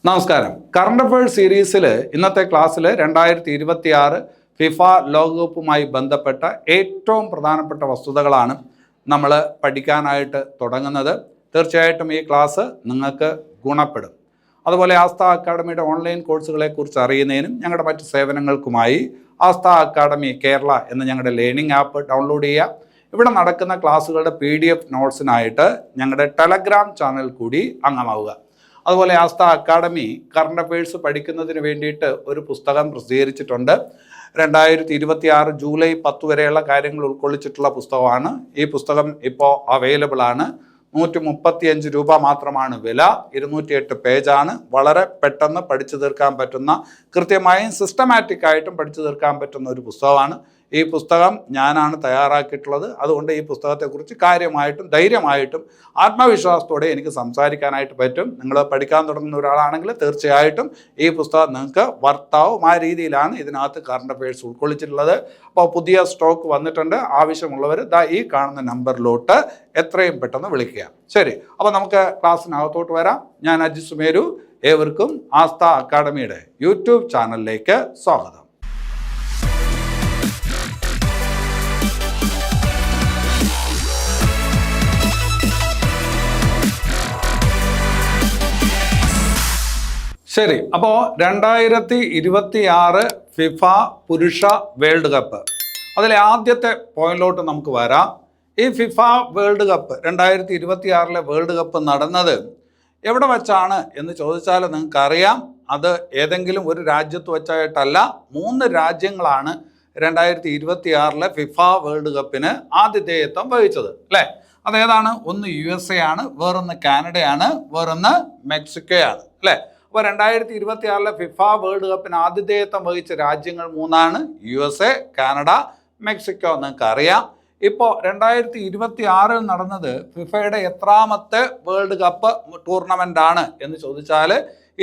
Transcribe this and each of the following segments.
നമസ്കാരം. Current affairs സീരീസിൽ ഇന്നത്തെ ക്ലാസ്സിൽ 2026 ഫിഫ ലോകകപ്പുമായി ബന്ധപ്പെട്ട ഏറ്റവും പ്രധാനപ്പെട്ട വസ്തുതകളാണ് നമ്മൾ പഠിക്കാനായിട്ട് തുടങ്ങുന്നത്. തീർച്ചയായിട്ടും ഈ ക്ലാസ് നിങ്ങൾക്ക് ഗുണപ്പെടും. അതുപോലെ ആസ്ഥ അക്കാഡമിയുടെ ഓൺലൈൻ കോഴ്സുകളെക്കുറിച്ച് അറിയുന്നതിനും ഞങ്ങളുടെ മറ്റ് സേവനങ്ങൾക്കുമായി ആസ്ഥ അക്കാഡമി കേരള എന്ന ഞങ്ങളുടെ ലേണിംഗ് ആപ്പ് ഡൗൺലോഡ് ചെയ്യുക. ഇവിടെ നടക്കുന്ന ക്ലാസ്സുകളുടെ PDF നോട്ട്സിനായിട്ട് ഞങ്ങളുടെ ടെലഗ്രാം ചാനൽ കൂടി അംഗമാവുക. അതുപോലെ ആസ്ഥ അക്കാഡമി കറണ്ട് അഫയേഴ്സ് പഠിക്കുന്നതിന് വേണ്ടിയിട്ട് ഒരു പുസ്തകം പ്രസിദ്ധീകരിച്ചിട്ടുണ്ട്. 2026 ജൂലൈ 10 വരെയുള്ള കാര്യങ്ങൾ ഉൾക്കൊള്ളിച്ചിട്ടുള്ള പുസ്തകമാണ്. ഈ പുസ്തകം ഇപ്പോൾ അവൈലബിൾ ആണ്. 135 രൂപ മാത്രമാണ് വില. 208 പേജാണ്. വളരെ പെട്ടെന്ന് പഠിച്ചു തീർക്കാൻ പറ്റുന്ന, കൃത്യമായും സിസ്റ്റമാറ്റിക് ആയിട്ടും പഠിച്ചു തീർക്കാൻ പറ്റുന്ന ഒരു പുസ്തകമാണ്. ഈ പുസ്തകം ഞാനാണ് തയ്യാറാക്കിയിട്ടുള്ളത്. അതുകൊണ്ട് ഈ പുസ്തകത്തെക്കുറിച്ച് കാര്യമായിട്ടും ധൈര്യമായിട്ടും ആത്മവിശ്വാസത്തോടെ എനിക്ക് സംസാരിക്കാനായിട്ട് പറ്റും. നിങ്ങൾ പഠിക്കാൻ തുടങ്ങുന്ന ഒരാളാണെങ്കിൽ തീർച്ചയായിട്ടും ഈ പുസ്തകം നിങ്ങൾക്ക് വർത്താവും. ആ രീതിയിലാണ് ഇതിനകത്ത് കറണ്ട് അഫയേഴ്സ് ഉൾക്കൊള്ളിച്ചിട്ടുള്ളത്. അപ്പോൾ പുതിയ സ്റ്റോക്ക് വന്നിട്ടുണ്ട്. ആവശ്യമുള്ളവർ ഈ കാണുന്ന നമ്പറിലോട്ട് എത്രയും പെട്ടെന്ന് വിളിക്കുക. ശരി, അപ്പോൾ നമുക്ക് ക്ലാസ്സിനകത്തോട്ട് വരാം. ഞാൻ അജി സുമേരു. ഏവർക്കും ആസ്ഥ അക്കാഡമിയുടെ യൂട്യൂബ് ചാനലിലേക്ക് സ്വാഗതം. ശരി, അപ്പോൾ 2026 ഫിഫ പുരുഷ വേൾഡ് കപ്പ്, അതിലെ ആദ്യത്തെ പോയിന്റിലോട്ട് നമുക്ക് വരാം. ഈ FIFA world cup 2026 world cup നടന്നത് എവിടെ വെച്ചാണ് എന്ന് ചോദിച്ചാൽ നിങ്ങൾക്കറിയാം. അത് ഏതെങ്കിലും ഒരു രാജ്യത്ത് വെച്ചായിട്ടല്ല. 3 രാജ്യങ്ങളാണ് 2026 ഫിഫ വേൾഡ് കപ്പിന് ആതിഥേയത്വം വഹിച്ചത്, അല്ലേ? അതേതാണ്? ഒന്ന് USA ആണ്, വേറൊന്ന് കാനഡയാണ്, വേറൊന്ന് മെക്സിക്കോയാണ്, അല്ലേ? അപ്പോൾ 2026 ഫിഫ വേൾഡ് കപ്പിന് ആതിഥേയത്വം വഹിച്ച രാജ്യങ്ങൾ 3ആണ്: USA, കാനഡ, മെക്സിക്കോ. നിങ്ങൾക്ക് അറിയാം. ഇപ്പോൾ 2026 നടന്നത് ഫിഫയുടെ എത്രാമത്തെ വേൾഡ് കപ്പ് ടൂർണമെൻ്റ് ആണ് എന്ന് ചോദിച്ചാൽ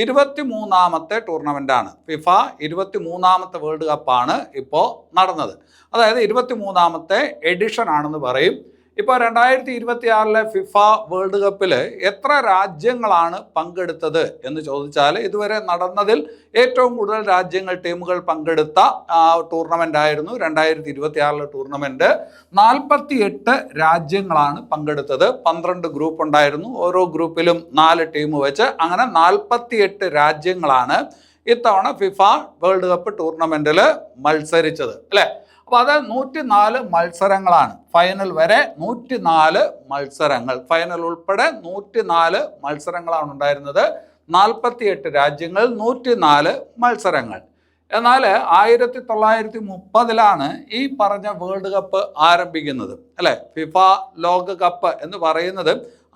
23ാമത്തെ ടൂർണമെൻ്റാണ്. ഫിഫ 23ാമത്തെ വേൾഡ് കപ്പാണ് ഇപ്പോൾ നടന്നത്. അതായത് 23ാമത്തെ എഡിഷൻ ആണെന്ന് പറയും. ഇപ്പോൾ 2026 ഫിഫ വേൾഡ് കപ്പിൽ എത്ര രാജ്യങ്ങളാണ് പങ്കെടുത്തത് എന്ന് ചോദിച്ചാൽ ഇതുവരെ നടന്നതിൽ ഏറ്റവും കൂടുതൽ രാജ്യങ്ങൾ, ടീമുകൾ പങ്കെടുത്ത ടൂർണമെൻ്റ് ആയിരുന്നു 2026 ടൂർണമെൻറ്റ്. 48 രാജ്യങ്ങളാണ് പങ്കെടുത്തത്. 12 ഗ്രൂപ്പ് ഉണ്ടായിരുന്നു. ഓരോ ഗ്രൂപ്പിലും 4 ടീം വെച്ച് അങ്ങനെ 48 രാജ്യങ്ങളാണ് ഇത്തവണ ഫിഫ വേൾഡ് കപ്പ് ടൂർണമെൻറ്റിൽ മത്സരിച്ചത്, അല്ലേ? അപ്പോൾ അത് 104 മത്സരങ്ങളാണ്. ഫൈനൽ വരെ 104 മത്സരങ്ങൾ, ഫൈനൽ ഉൾപ്പെടെ 104 മത്സരങ്ങളാണ് ഉണ്ടായിരുന്നത്. 48 രാജ്യങ്ങൾ, 104 മത്സരങ്ങൾ. എന്നാൽ 1930 ഈ പറഞ്ഞ വേൾഡ് കപ്പ് ആരംഭിക്കുന്നത്, അല്ലേ? ഫിഫ ലോകകപ്പ് എന്ന് പറയുന്നത്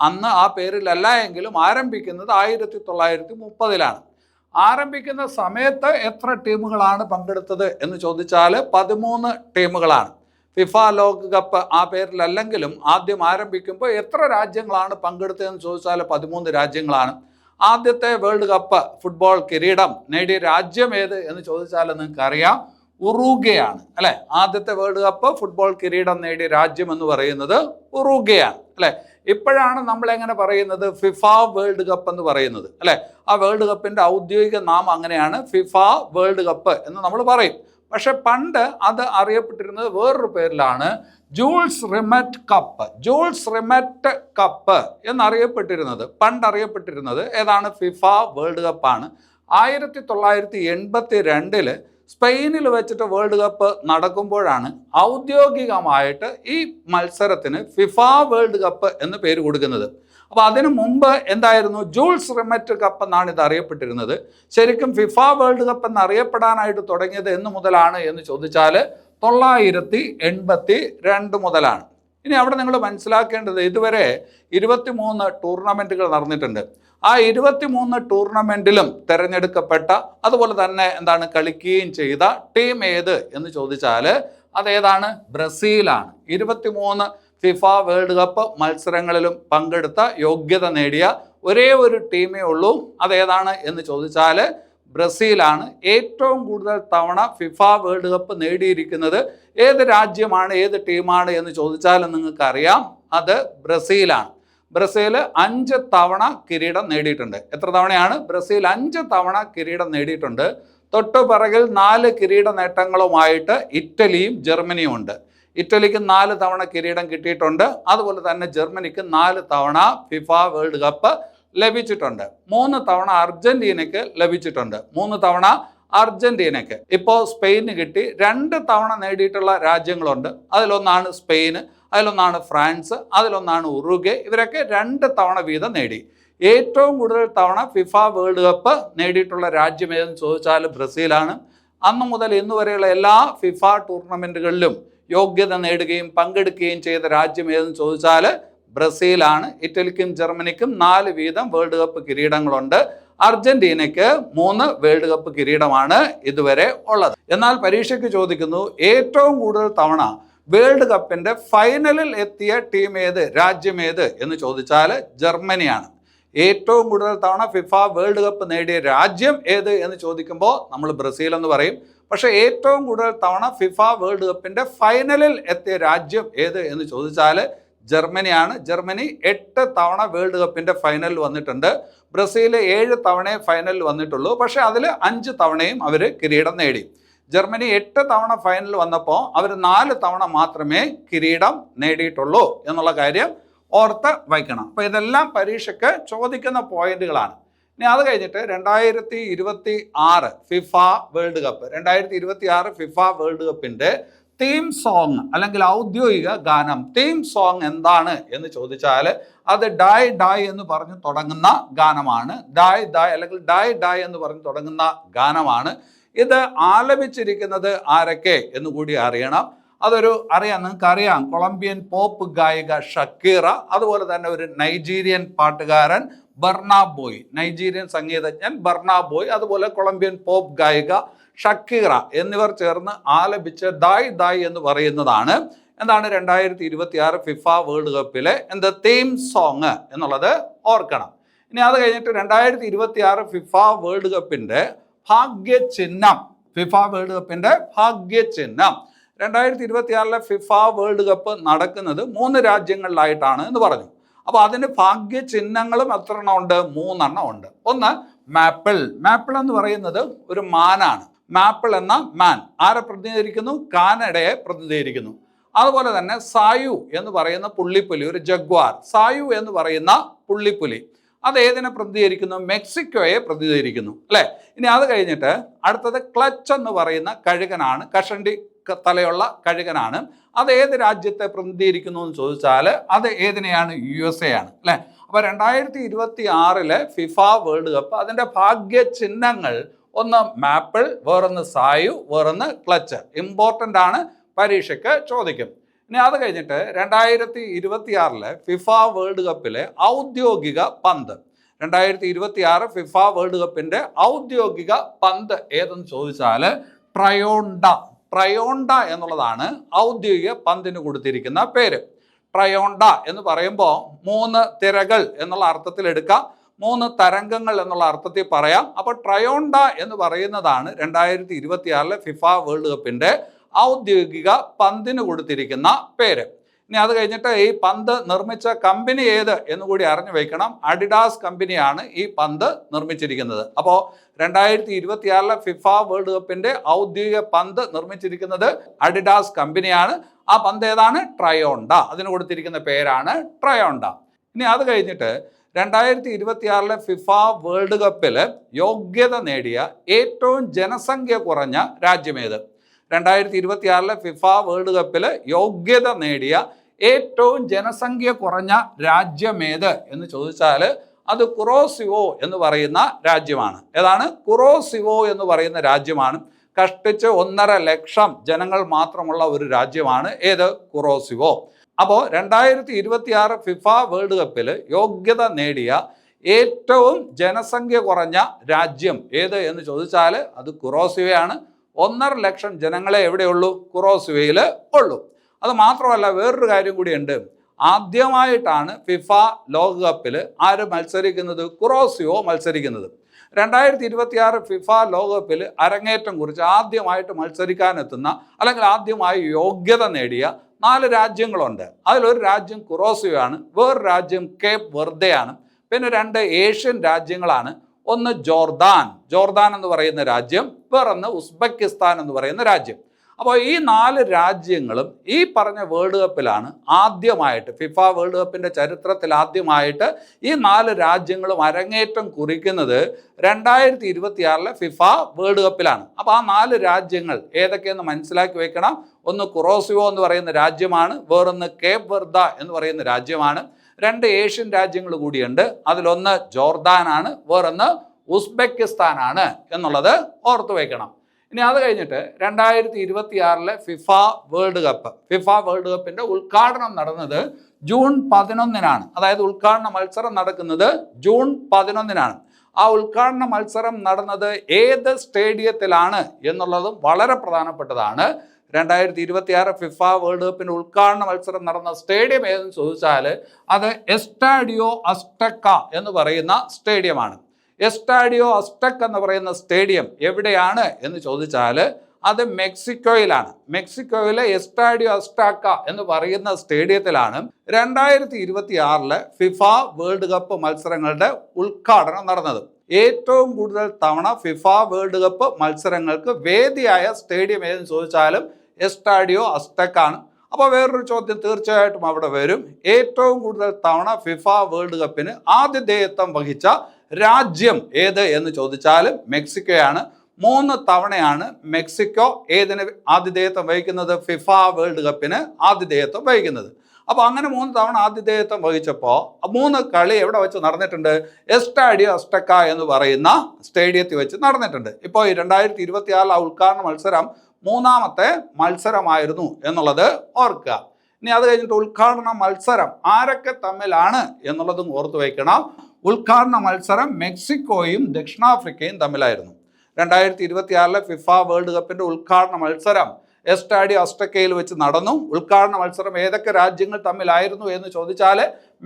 അന്ന് ആ പേരിലല്ല എങ്കിലും ആരംഭിക്കുന്നത് 1930 ആരംഭിക്കുന്ന സമയത്ത് എത്ര ടീമുകളാണ് പങ്കെടുത്തത് എന്ന് ചോദിച്ചാൽ 13 ടീമുകളാണ്. ഫിഫ ലോകകപ്പ് ആ പേരിലല്ലെങ്കിലും ആദ്യം ആരംഭിക്കുമ്പോൾ എത്ര രാജ്യങ്ങളാണ് പങ്കെടുത്തതെന്ന് ചോദിച്ചാൽ 13 രാജ്യങ്ങളാണ്. ആദ്യത്തെ വേൾഡ് കപ്പ് ഫുട്ബോൾ കിരീടം നേടിയ രാജ്യം ഏത് എന്ന് ചോദിച്ചാൽ നിങ്ങൾക്കറിയാം, ഉറുഗ്വേയാണ്, അല്ലേ? ആദ്യത്തെ വേൾഡ് കപ്പ് ഫുട്ബോൾ കിരീടം നേടിയ രാജ്യം എന്ന് പറയുന്നത് ഉറുഗ്വേയാണ്, അല്ലേ? ഇപ്പോഴാണ് നമ്മൾ എങ്ങനെ പറയുന്നത്? ഫിഫ വേൾഡ് കപ്പ് എന്ന് പറയുന്നത്, അല്ലേ? ആ വേൾഡ് കപ്പിൻ്റെ ഔദ്യോഗിക നാമം അങ്ങനെയാണ്, ഫിഫ വേൾഡ് കപ്പ് എന്ന് നമ്മൾ പറയും. പക്ഷെ പണ്ട് അത് അറിയപ്പെട്ടിരുന്നത് വേറൊരു പേരിലാണ്, joules Rimet cup. Joules Rimet cup എന്നറിയപ്പെട്ടിരുന്നത്, പണ്ട് അറിയപ്പെട്ടിരുന്നത് ഏതാണ്? ഫിഫ വേൾഡ് കപ്പാണ്. 1982 സ്പെയിനിൽ വെച്ചിട്ട് വേൾഡ് കപ്പ് നടക്കുമ്പോഴാണ് ഔദ്യോഗികമായിട്ട് ഈ മത്സരത്തിന് ഫിഫ വേൾഡ് കപ്പ് എന്ന് പേര് കൊടുക്കുന്നത്. അപ്പോൾ അതിനു മുമ്പ് എന്തായിരുന്നു? ജൂൾസ് റിമറ്റ് കപ്പ് എന്നാണ് ഇത് അറിയപ്പെട്ടിരുന്നത്. ശരിക്കും ഫിഫ വേൾഡ് കപ്പ് എന്നറിയപ്പെടാനായിട്ട് തുടങ്ങിയത് എന്ന് മുതലാണ് എന്ന് ചോദിച്ചാൽ 1982 മുതലാണ്. ഇനി അവിടെ നിങ്ങൾ മനസ്സിലാക്കേണ്ടത്, ഇതുവരെ 23 ടൂർണമെൻറ്റുകൾ നടന്നിട്ടുണ്ട്. ആ 23 ടൂർണമെൻറ്റിലും തിരഞ്ഞെടുക്കപ്പെട്ട, അതുപോലെ തന്നെ കളിക്കുകയും ചെയ്ത ടീം ഏത് എന്ന് ചോദിച്ചാൽ അതേതാണ്? ബ്രസീലാണ്. 23 ഫിഫ വേൾഡ് കപ്പ് മത്സരങ്ങളിലും പങ്കെടുത്ത യോഗ്യത നേടിയ ഒരേ ഒരു ടീമേ ഉള്ളൂ. അതേതാണ് എന്ന് ചോദിച്ചാൽ ബ്രസീലാണ്. ഏറ്റവും കൂടുതൽ തവണ ഫിഫ വേൾഡ് കപ്പ് നേടിയിരിക്കുന്നത് ഏത് രാജ്യമാണ്, ഏത് ടീമാണ് എന്ന് ചോദിച്ചാൽ നിങ്ങൾക്കറിയാം, അത് ബ്രസീലാണ്. ബ്രസീൽ 5 തവണ കിരീടം നേടിയിട്ടുണ്ട്. എത്ര തവണയാണ്? ബ്രസീൽ 5 തവണ കിരീടം നേടിയിട്ടുണ്ട്. തൊട്ടു പിറകിൽ 4 കിരീട നേട്ടങ്ങളുമായിട്ട് ഇറ്റലിയും ജർമ്മനിയും ഉണ്ട്. ഇറ്റലിക്ക് 4 തവണ കിരീടം കിട്ടിയിട്ടുണ്ട്. അതുപോലെ തന്നെ ജർമ്മനിക്ക് 4 തവണ ഫിഫ വേൾഡ് കപ്പ് ലഭിച്ചിട്ടുണ്ട്. 3 തവണ അർജന്റീനയ്ക്ക് ലഭിച്ചിട്ടുണ്ട്. 3 തവണ അർജന്റീനയ്ക്ക്. ഇപ്പോൾ സ്പെയിന് കിട്ടി. 2 തവണ നേടിയിട്ടുള്ള രാജ്യങ്ങളുണ്ട്. അതിലൊന്നാണ് സ്പെയിന്, അതിലൊന്നാണ് ഫ്രാൻസ്, അതിലൊന്നാണ് ഉറുഗ്വേ. ഇവരൊക്കെ 2 തവണ വീതം നേടി. ഏറ്റവും കൂടുതൽ തവണ ഫിഫ വേൾഡ് കപ്പ് നേടിയിട്ടുള്ള രാജ്യം ഏതെന്ന് ചോദിച്ചാൽ ബ്രസീലാണ്. അന്നു മുതൽ ഇന്ന് വരെയുള്ള എല്ലാ ഫിഫ ടൂർണമെൻറ്റുകളിലും യോഗ്യത നേടുകയും പങ്കെടുക്കുകയും ചെയ്ത രാജ്യം ഏതെന്ന് ചോദിച്ചാൽ ബ്രസീലാണ്. ഇറ്റലിക്കും ജർമ്മനിക്കും 4 വീതം വേൾഡ് കപ്പ് കിരീടങ്ങളുണ്ട്. അർജന്റീനയ്ക്ക് 3 വേൾഡ് കപ്പ് കിരീടമാണ് ഇതുവരെ ഉള്ളത്. എന്നാൽ പരീക്ഷയ്ക്ക് ചോദിക്കുന്നു, ഏറ്റവും കൂടുതൽ തവണ വേൾഡ് കപ്പിന്റെ ഫൈനലിൽ എത്തിയ ടീം ഏത്, രാജ്യം ഏത് എന്ന് ചോദിച്ചാൽ ജർമ്മനിയാണ്. ഏറ്റവും കൂടുതൽ തവണ ഫിഫ വേൾഡ് കപ്പ് നേടിയ രാജ്യം ഏത് എന്ന് ചോദിക്കുമ്പോൾ നമ്മൾ ബ്രസീൽ എന്ന് പറയും. പക്ഷേ ഏറ്റവും കൂടുതൽ തവണ ഫിഫ വേൾഡ് കപ്പിന്റെ ഫൈനലിൽ എത്തിയ രാജ്യം ഏത് എന്ന് ചോദിച്ചാൽ ജർമ്മനിയാണ്. ജർമ്മനി 8 തവണ വേൾഡ് കപ്പിന്റെ ഫൈനലിൽ വന്നിട്ടുണ്ട്. ബ്രസീൽ 7 തവണയെ ഫൈനലിൽ വന്നിട്ടുള്ളൂ. പക്ഷേ അതിൽ 5 തവണയും അവർ കിരീടം നേടി. ജർമ്മനി 8 തവണ ഫൈനലിൽ വന്നപ്പോൾ അവർ 4 തവണ മാത്രമേ കിരീടം നേടിയിട്ടുള്ളൂ എന്നുള്ള കാര്യം ഓർത്ത് വയ്ക്കണം. അപ്പോൾ ഇതെല്ലാം പരീക്ഷയ്ക്ക് ചോദിക്കുന്ന പോയിന്റുകളാണ്. ഇനി അത് കഴിഞ്ഞിട്ട് 2026 FIFA world cup 2026 FIFA world കപ്പിന്റെ തീം സോങ് അല്ലെങ്കിൽ ഔദ്യോഗിക ഗാനം, തീം സോങ് എന്താണ് എന്ന് ചോദിച്ചാൽ അത് ഡായ് ഡായ് എന്ന് പറഞ്ഞ് തുടങ്ങുന്ന ഗാനമാണ്. ഡായ് ഡായ് അല്ലെങ്കിൽ ഡായ് ഡായ് എന്ന് പറഞ്ഞ് തുടങ്ങുന്ന ഗാനമാണ്. ഇത് ആലപിച്ചിരിക്കുന്നത് ആരൊക്കെ എന്ന് കൂടി അറിയണം. നിങ്ങൾക്കറിയാം, കൊളംബിയൻ പോപ്പ് ഗായിക ഷക്കീറ, അതുപോലെ തന്നെ ഒരു നൈജീരിയൻ പാട്ടുകാരൻ ബർണാ ബോയ്, നൈജീരിയൻ സംഗീതജ്ഞൻ ബർണാ ബോയ്, അതുപോലെ കൊളംബിയൻ പോപ്പ് ഗായിക ഷക്കീറ എന്നിവർ ചേർന്ന് ആലപിച്ച് ദായ് ദായ് എന്ന് പറയുന്നതാണ് 2026 ഫിഫ വേൾഡ് കപ്പിലെ തീം സോങ് എന്നുള്ളത് ഓർക്കണം. ഇനി അത് കഴിഞ്ഞിട്ട് 2026 ഫിഫ വേൾഡ് കപ്പിന്റെ ഭാഗ്യചിഹ്നം, ഫിഫ വേൾഡ് കപ്പിന്റെ ഭാഗ്യചിഹ്നം 2026 ഫിഫ വേൾഡ് കപ്പ് നടക്കുന്നത് 3 രാജ്യങ്ങളിലായിട്ടാണ് എന്ന് പറഞ്ഞു. അപ്പോൾ അതിന് ഭാഗ്യചിഹ്നങ്ങളും എത്ര എണ്ണം ഉണ്ട്? 3 എണ്ണം ഉണ്ട്. ഒന്ന് മാപ്പിൾ. മാപ്പിൾ എന്ന് പറയുന്നത് ഒരു മാനാണ്. മാപ്പിൾ എന്ന മാൻ ആരെ പ്രതിനിധീകരിക്കുന്നു? കാനഡയെ പ്രതിനിധീകരിക്കുന്നു. അതുപോലെ തന്നെ സായു എന്ന് പറയുന്ന പുള്ളിപ്പുലി, ഒരു ജഗ്വാർ. സായു എന്ന് പറയുന്ന പുള്ളിപ്പുലി അത് ഏതിനെ പ്രതിനിധീകരിക്കുന്നു? മെക്സിക്കോയെ പ്രതിനിധീകരിക്കുന്നു, അല്ലേ? ഇനി അത് കഴിഞ്ഞിട്ട് അടുത്തത് ക്ലച്ച് എന്ന് പറയുന്ന കഴുകനാണ്. കഷണ്ടി തലയുള്ള കഴുകനാണ്. അത് ഏത് രാജ്യത്തെ പ്രതിനിധീകരിക്കുന്നു എന്ന് ചോദിച്ചാൽ അത് ഏതിനെയാണ്? USA ആണ്, അല്ലേ? അപ്പോൾ 2026 ഫിഫ വേൾഡ് കപ്പ് അതിൻ്റെ ഭാഗ്യചിഹ്നങ്ങൾ ഒന്ന് മാപ്പിൾ, വേറൊന്ന് സായു, വേറൊന്ന് ക്ലച്ച്. ഇമ്പോർട്ടൻ്റ് ആണ്, പരീക്ഷയ്ക്ക് ചോദിക്കും. ഇനി അത് കഴിഞ്ഞിട്ട് 2026 ഫിഫ വേൾഡ് കപ്പിലെ ഔദ്യോഗിക പന്ത്. 2026 ഫിഫ വേൾഡ് കപ്പിൻ്റെ ഔദ്യോഗിക പന്ത് ഏതെന്ന് ചോദിച്ചാൽ ട്രയോണ്ട. ട്രയോണ്ട എന്നുള്ളതാണ് ഔദ്യോഗിക പന്തിന് കൊടുത്തിരിക്കുന്ന പേര്. ട്രയോണ്ട എന്ന് പറയുമ്പോൾ 3 തിരകൾ എന്നുള്ള അർത്ഥത്തിൽ എടുക്കാം, 3 തരംഗങ്ങൾ എന്നുള്ള അർത്ഥത്തിൽ പറയാം. അപ്പോൾ ട്രയോണ്ട എന്ന് പറയുന്നതാണ് 2026 ഫിഫ വേൾഡ് കപ്പിന്റെ ഔദ്യോഗിക പന്തിന് കൊടുത്തിരിക്കുന്ന പേര്. ഇനി അത് കഴിഞ്ഞിട്ട് ഈ പന്ത് നിർമ്മിച്ച കമ്പനി ഏത് എന്ന് കൂടി അറിഞ്ഞു വയ്ക്കണം. അഡിഡാസ് കമ്പനിയാണ് ഈ പന്ത് നിർമ്മിച്ചിരിക്കുന്നത്. അപ്പോൾ 2026 ഫിഫ വേൾഡ് കപ്പിന്റെ ഔദ്യോഗിക പന്ത് നിർമ്മിച്ചിരിക്കുന്നത് അഡിഡാസ് കമ്പനിയാണ്. ആ പന്ത് ഏതാണ്? ട്രയോണ്ട. അതിന് കൊടുത്തിരിക്കുന്ന പേരാണ് ട്രയോണ്ട. ഇനി അത് കഴിഞ്ഞിട്ട് 2026 ഫിഫ വേൾഡ് കപ്പിൽ യോഗ്യത നേടിയ ഏറ്റവും ജനസംഖ്യ കുറഞ്ഞ രാജ്യമേത്? 2026 ഫിഫ വേൾഡ് കപ്പിൽ യോഗ്യത നേടിയ ഏറ്റവും ജനസംഖ്യ കുറഞ്ഞ രാജ്യമേത് എന്ന് ചോദിച്ചാൽ അത് കുറോസിവോ എന്ന് പറയുന്ന രാജ്യമാണ്. ഏതാണ്? കുറോസിവോ എന്ന് പറയുന്ന രാജ്യമാണ്. കഷ്ടിച്ച് 1.5 ലക്ഷം ജനങ്ങൾ മാത്രമുള്ള ഒരു രാജ്യമാണ് ഏത്? കുറോസിവോ. അപ്പോൾ 2026 ഫിഫ വേൾഡ് കപ്പിൽ യോഗ്യത നേടിയ ഏറ്റവും ജനസംഖ്യ കുറഞ്ഞ രാജ്യം ഏത് എന്ന് ചോദിച്ചാൽ അത് കുറോസിവയാണ്. 1.5 ലക്ഷം ജനങ്ങളെ എവിടെയുള്ളൂ? കുറോസിവയിൽ ഉള്ളൂ. അത് മാത്രമല്ല, വേറൊരു കാര്യം കൂടിയുണ്ട്. ആദ്യമായിട്ടാണ് ഫിഫ ലോകകപ്പിൽ ആര് മത്സരിക്കുന്നത്? കുറോസിവോ മത്സരിക്കുന്നത്. 2026 ഫിഫ ലോകകപ്പിൽ അരങ്ങേറ്റം കുറിച്ച് ആദ്യമായിട്ട് മത്സരിക്കാനെത്തുന്ന അല്ലെങ്കിൽ ആദ്യമായി യോഗ്യത നേടിയ 4 രാജ്യങ്ങളുണ്ട്. അതിലൊരു രാജ്യം കുറോസിയോയാണ്, വേറൊരു രാജ്യം കേപ്പ് വെർദെയാണ്, പിന്നെ 2 ഏഷ്യൻ രാജ്യങ്ങളാണ്. ഒന്ന് ജോർദാൻ എന്ന് പറയുന്ന രാജ്യം, വേറൊന്ന് ഉസ്ബെക്കിസ്ഥാൻ എന്ന് പറയുന്ന രാജ്യം. അപ്പോൾ ഈ 4 രാജ്യങ്ങളും ഈ പറഞ്ഞ വേൾഡ് കപ്പിലാണ് ആദ്യമായിട്ട്, ഫിഫ വേൾഡ് കപ്പിൻ്റെ ചരിത്രത്തിൽ ആദ്യമായിട്ട് ഈ 4 രാജ്യങ്ങളും അരങ്ങേറ്റം കുറിക്കുന്നത് 2026 ഫിഫ വേൾഡ് കപ്പിലാണ്. അപ്പോൾ ആ 4 രാജ്യങ്ങൾ ഏതൊക്കെയെന്ന് മനസ്സിലാക്കി വെക്കണം. ഒന്ന് കുറോസിയോ എന്ന് പറയുന്ന രാജ്യമാണ്, വേറൊന്ന് കേപ്പ് വെർദ എന്ന് പറയുന്ന രാജ്യമാണ്, 2 ഏഷ്യൻ രാജ്യങ്ങൾ കൂടിയുണ്ട്. അതിലൊന്ന് ജോർദാനാണ്, വേറൊന്ന് ഉസ്ബെക്കിസ്ഥാനാണ് എന്നുള്ളത് ഓർത്തു വയ്ക്കണം. ഇനി അത് കഴിഞ്ഞിട്ട് 2026 ഫിഫ വേൾഡ് കപ്പിൻ്റെ ഉദ്ഘാടനം നടന്നത് ജൂൺ 11-നാണ്. അതായത് ഉദ്ഘാടന മത്സരം നടക്കുന്നത് ജൂൺ 11-നാണ്. ആ ഉദ്ഘാടന മത്സരം നടന്നത് ഏത് സ്റ്റേഡിയത്തിലാണ് എന്നുള്ളതും വളരെ പ്രധാനപ്പെട്ടതാണ്. 2026 ഫിഫ വേൾഡ് കപ്പിൻ്റെ ഉദ്ഘാടന മത്സരം നടന്ന സ്റ്റേഡിയം ഏതെന്ന് ചോദിച്ചാൽ അത് എസ്റ്റാഡിയോ അസ്ടെക്ക എന്ന് പറയുന്ന സ്റ്റേഡിയമാണ്. എസ്റ്റാഡിയോ അസ്ടെക് എന്ന് പറയുന്ന സ്റ്റേഡിയം എവിടെയാണ് എന്ന് ചോദിച്ചാൽ അത് മെക്സിക്കോയിലാണ്. മെക്സിക്കോയിലെ എസ്റ്റാഡിയോ അസ്റ്റാക്ക എന്ന് പറയുന്ന സ്റ്റേഡിയത്തിലാണ് 2026 ഫിഫ വേൾഡ് കപ്പ് മത്സരങ്ങളുടെ ഉദ്ഘാടനം നടന്നത്. ഏറ്റവും കൂടുതൽ തവണ ഫിഫ വേൾഡ് കപ്പ് മത്സരങ്ങൾക്ക് വേദിയായ സ്റ്റേഡിയം ഏതെന്ന് ചോദിച്ചാലും എസ്റ്റാഡിയോ അസ്ടെക് ആണ്. അപ്പോൾ വേറൊരു ചോദ്യം തീർച്ചയായിട്ടും അവിടെ വരും. ഏറ്റവും കൂടുതൽ തവണ ഫിഫ വേൾഡ് കപ്പിന് ആതിഥേയത്വം വഹിച്ച രാജ്യം ഏത് എന്ന് ചോദിച്ചാലും മെക്സിക്കോയാണ്. 3 തവണയാണ് മെക്സിക്കോ ഏതിന് ആതിഥേയത്വം വഹിക്കുന്നത്? ഫിഫ വേൾഡ് കപ്പിന് ആതിഥേയത്വം വഹിക്കുന്നത്. അപ്പോൾ അങ്ങനെ 3 തവണ ആതിഥേയത്വം വഹിച്ചപ്പോൾ 3 കളി എവിടെ വെച്ച് നടന്നിട്ടുണ്ട്? എസ്റ്റാഡിയോ അസ്ടെക്ക എന്ന് പറയുന്ന സ്റ്റേഡിയത്തിൽ വെച്ച് നടന്നിട്ടുണ്ട്. ഇപ്പോൾ ഈ 2026 ഉദ്ഘാടന മത്സരം 3ാമത്തെ മത്സരമായിരുന്നു എന്നുള്ളത് ഓർക്കുക. ഇനി അത് കഴിഞ്ഞിട്ട് ഉദ്ഘാടന മത്സരം ആരൊക്കെ തമ്മിലാണ് എന്നുള്ളതും ഓർത്തു വയ്ക്കണം. ഉദ്ഘാടന മത്സരം മെക്സിക്കോയും ദക്ഷിണാഫ്രിക്കയും തമ്മിലായിരുന്നു. 2026 ഫിഫ വേൾഡ് കപ്പിൻ്റെ ഉദ്ഘാടന മത്സരം എസ്റ്റാഡിയോ അസ്ടെക്കയിൽ വെച്ച് നടന്നു. ഉദ്ഘാടന മത്സരം ഏതൊക്കെ രാജ്യങ്ങൾ തമ്മിലായിരുന്നു എന്ന് ചോദിച്ചാൽ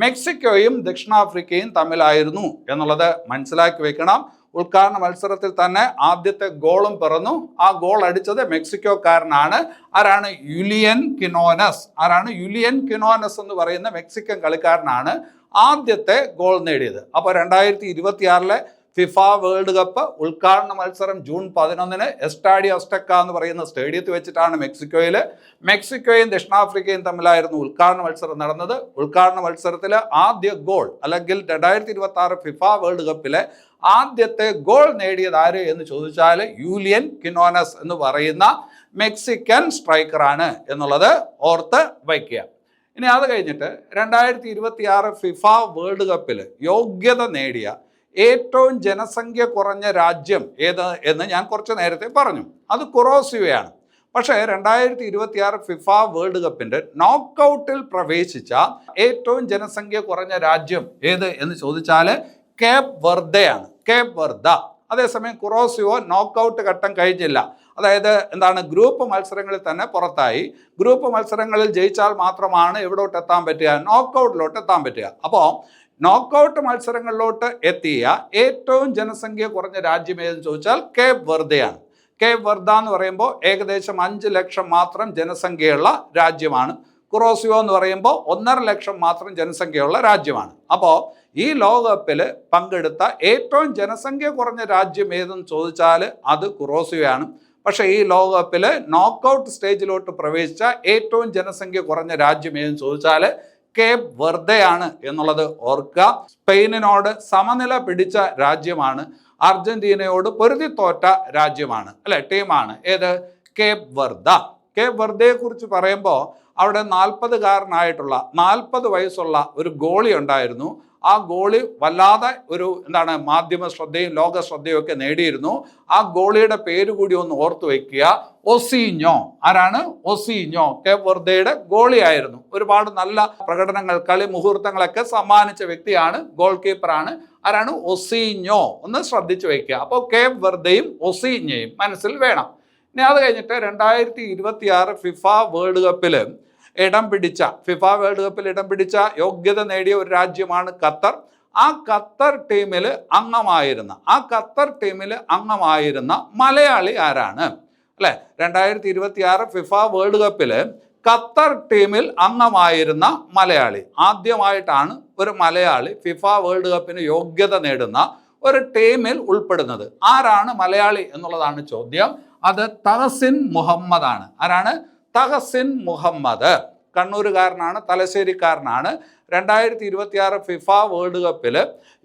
മെക്സിക്കോയും ദക്ഷിണാഫ്രിക്കയും തമ്മിലായിരുന്നു എന്നുള്ളത് മനസ്സിലാക്കി വെക്കണം. ഉദ്ഘാടന മത്സരത്തിൽ തന്നെ ആദ്യത്തെ ഗോളും പിറന്നു. ആ ഗോൾ അടിച്ചത് മെക്സിക്കോക്കാരനാണ്. ആരാണ്? യുലിയൻ കിനോനസ് എന്ന് പറയുന്ന മെക്സിക്കൻ കളിക്കാരനാണ് ആദ്യത്തെ ഗോൾ നേടിയത്. അപ്പോൾ 2026 ഫിഫ വേൾഡ് കപ്പ് ഉദ്ഘാടന മത്സരം ജൂൺ 11-ന് എസ്റ്റാഡിയോ അസ്ടെക്ക എന്ന് പറയുന്ന സ്റ്റേഡിയത്തിൽ വെച്ചിട്ടാണ് മെക്സിക്കോയും ദക്ഷിണാഫ്രിക്കയും തമ്മിലായിരുന്നു ഉദ്ഘാടന മത്സരം നടന്നത്. ഉദ്ഘാടന മത്സരത്തിൽ ആദ്യ ഗോൾ അല്ലെങ്കിൽ 2026 ഫിഫ വേൾഡ് കപ്പിലെ ആദ്യത്തെ ഗോൾ നേടിയത് ആര് എന്ന് ചോദിച്ചാൽ യൂലിയൻ കിനോനസ് എന്ന് പറയുന്ന മെക്സിക്കൻ സ്ട്രൈക്കറാണ് എന്നുള്ളത് ഓർത്ത് വയ്ക്കുക. ഇനി അത് കഴിഞ്ഞിട്ട് 2026 ഫിഫ വേൾഡ് കപ്പിൽ യോഗ്യത നേടിയ ഏറ്റവും ജനസംഖ്യ കുറഞ്ഞ രാജ്യം ഏത് എന്ന് ഞാൻ കുറച്ച് നേരത്തെ പറഞ്ഞു. അത് കുറോസിയോയാണ്. പക്ഷേ 2026 ഫിഫ വേൾഡ് കപ്പിൻ്റെ നോക്കൗട്ടിൽ പ്രവേശിച്ച ഏറ്റവും ജനസംഖ്യ കുറഞ്ഞ രാജ്യം ഏത് എന്ന് ചോദിച്ചാൽ കേപ്പ് വെർദ. അതേസമയം കുറോസിയോ നോക്കൗട്ട് ഘട്ടം കഴിഞ്ഞില്ല. അതായത് ഗ്രൂപ്പ് മത്സരങ്ങളിൽ തന്നെ പുറത്തായി. ഗ്രൂപ്പ് മത്സരങ്ങളിൽ ജയിച്ചാൽ മാത്രമാണ് എവിടോട്ട് എത്താൻ പറ്റുക? നോക്കൗട്ടിലോട്ട് എത്താൻ പറ്റുക. അപ്പോൾ നോക്കൗട്ട് മത്സരങ്ങളിലോട്ട് എത്തിയ ഏറ്റവും ജനസംഖ്യ കുറഞ്ഞ രാജ്യം ഏതെന്ന് ചോദിച്ചാൽ കേപ്പ് വെർദയാണ്. കേപ്പ് വെർദ എന്ന് പറയുമ്പോൾ ഏകദേശം 5 ലക്ഷം മാത്രം ജനസംഖ്യയുള്ള രാജ്യമാണ്. കുറോസിയോ എന്ന് പറയുമ്പോൾ 1.5 ലക്ഷം മാത്രം ജനസംഖ്യയുള്ള രാജ്യമാണ്. അപ്പോൾ ഈ ലോകകപ്പിൽ പങ്കെടുത്ത ഏറ്റവും ജനസംഖ്യ കുറഞ്ഞ രാജ്യം ഏതെന്ന് ചോദിച്ചാൽ അത് കുറോസിയോയാണ്. പക്ഷേ ഈ ലോകകപ്പിൽ നോക്കൗട്ട് സ്റ്റേജിലോട്ട് പ്രവേശിച്ച ഏറ്റവും ജനസംഖ്യ കുറഞ്ഞ രാജ്യം ഏതെന്ന് ചോദിച്ചാൽ കേപ്പ് വെർദയാണ് എന്നുള്ളത് ഓർക്കുക. സ്പെയിനിനോട് സമനില പിടിച്ച രാജ്യമാണ്. അർജന്റീനയോട് പൊരുതി തോറ്റ രാജ്യമാണ്, ടീമാണ് ഏത്? Cape Verde. കേപ്പ് വെർദയെ കുറിച്ച് പറയുമ്പോൾ അവിടെ 40 വയസ്സുള്ള ഒരു ഗോളി ഉണ്ടായിരുന്നു. ആ ഗോളി വല്ലാതെ ഒരു മാധ്യമ ശ്രദ്ധയും ലോക ശ്രദ്ധയും ഒക്കെ നേടിയിരുന്നു. ആ ഗോളിയുടെ പേര് കൂടി ഒന്ന് ഓർത്തു വയ്ക്കുക, ഒസീഞ്ഞോ. ആരാണ്? ഒസീഞ്ഞോ. കേപ്പ് വെർദയുടെ ഗോളിയായിരുന്നു. ഒരുപാട് നല്ല പ്രകടനങ്ങൾ, കളി മുഹൂർത്തങ്ങളൊക്കെ സമ്മാനിച്ച വ്യക്തിയാണ്, ഗോൾ കീപ്പറാണ്. ആരാണ്? ഒസീഞ്ഞോ. ഒന്ന് ശ്രദ്ധിച്ചു വയ്ക്കുക. അപ്പോൾ കേപ്പ് വെർദയും ഒസീഞ്ഞയും മനസ്സിൽ വേണം. ഇനി അത് കഴിഞ്ഞിട്ട് 2026 ഫിഫ വേൾഡ് കപ്പിൽ ഇടം പിടിച്ച യോഗ്യത നേടിയ ഒരു രാജ്യമാണ് ഖത്തർ. ആ ഖത്തർ ടീമിൽ അംഗമായിരുന്ന മലയാളി ആരാണ്? 2026 ഫിഫ വേൾഡ് കപ്പിൽ ഖത്തർ ടീമിൽ അംഗമായിരുന്ന മലയാളി. ആദ്യമായിട്ടാണ് ഒരു മലയാളി ഫിഫ വേൾഡ് കപ്പിന് യോഗ്യത നേടുന്ന ഒരു ടീമിൽ ഉൾപ്പെടുന്നത്. ആരാണ് മലയാളി എന്നുള്ളതാണ് ചോദ്യം. അത് തഹസിൻ മുഹമ്മദ് ആണ്. ആരാണ്? തഹസിൻ മുഹമ്മദ്. കണ്ണൂരുകാരനാണ്, തലശ്ശേരിക്കാരനാണ്. 2026 ഫിഫ വേൾഡ് കപ്പിൽ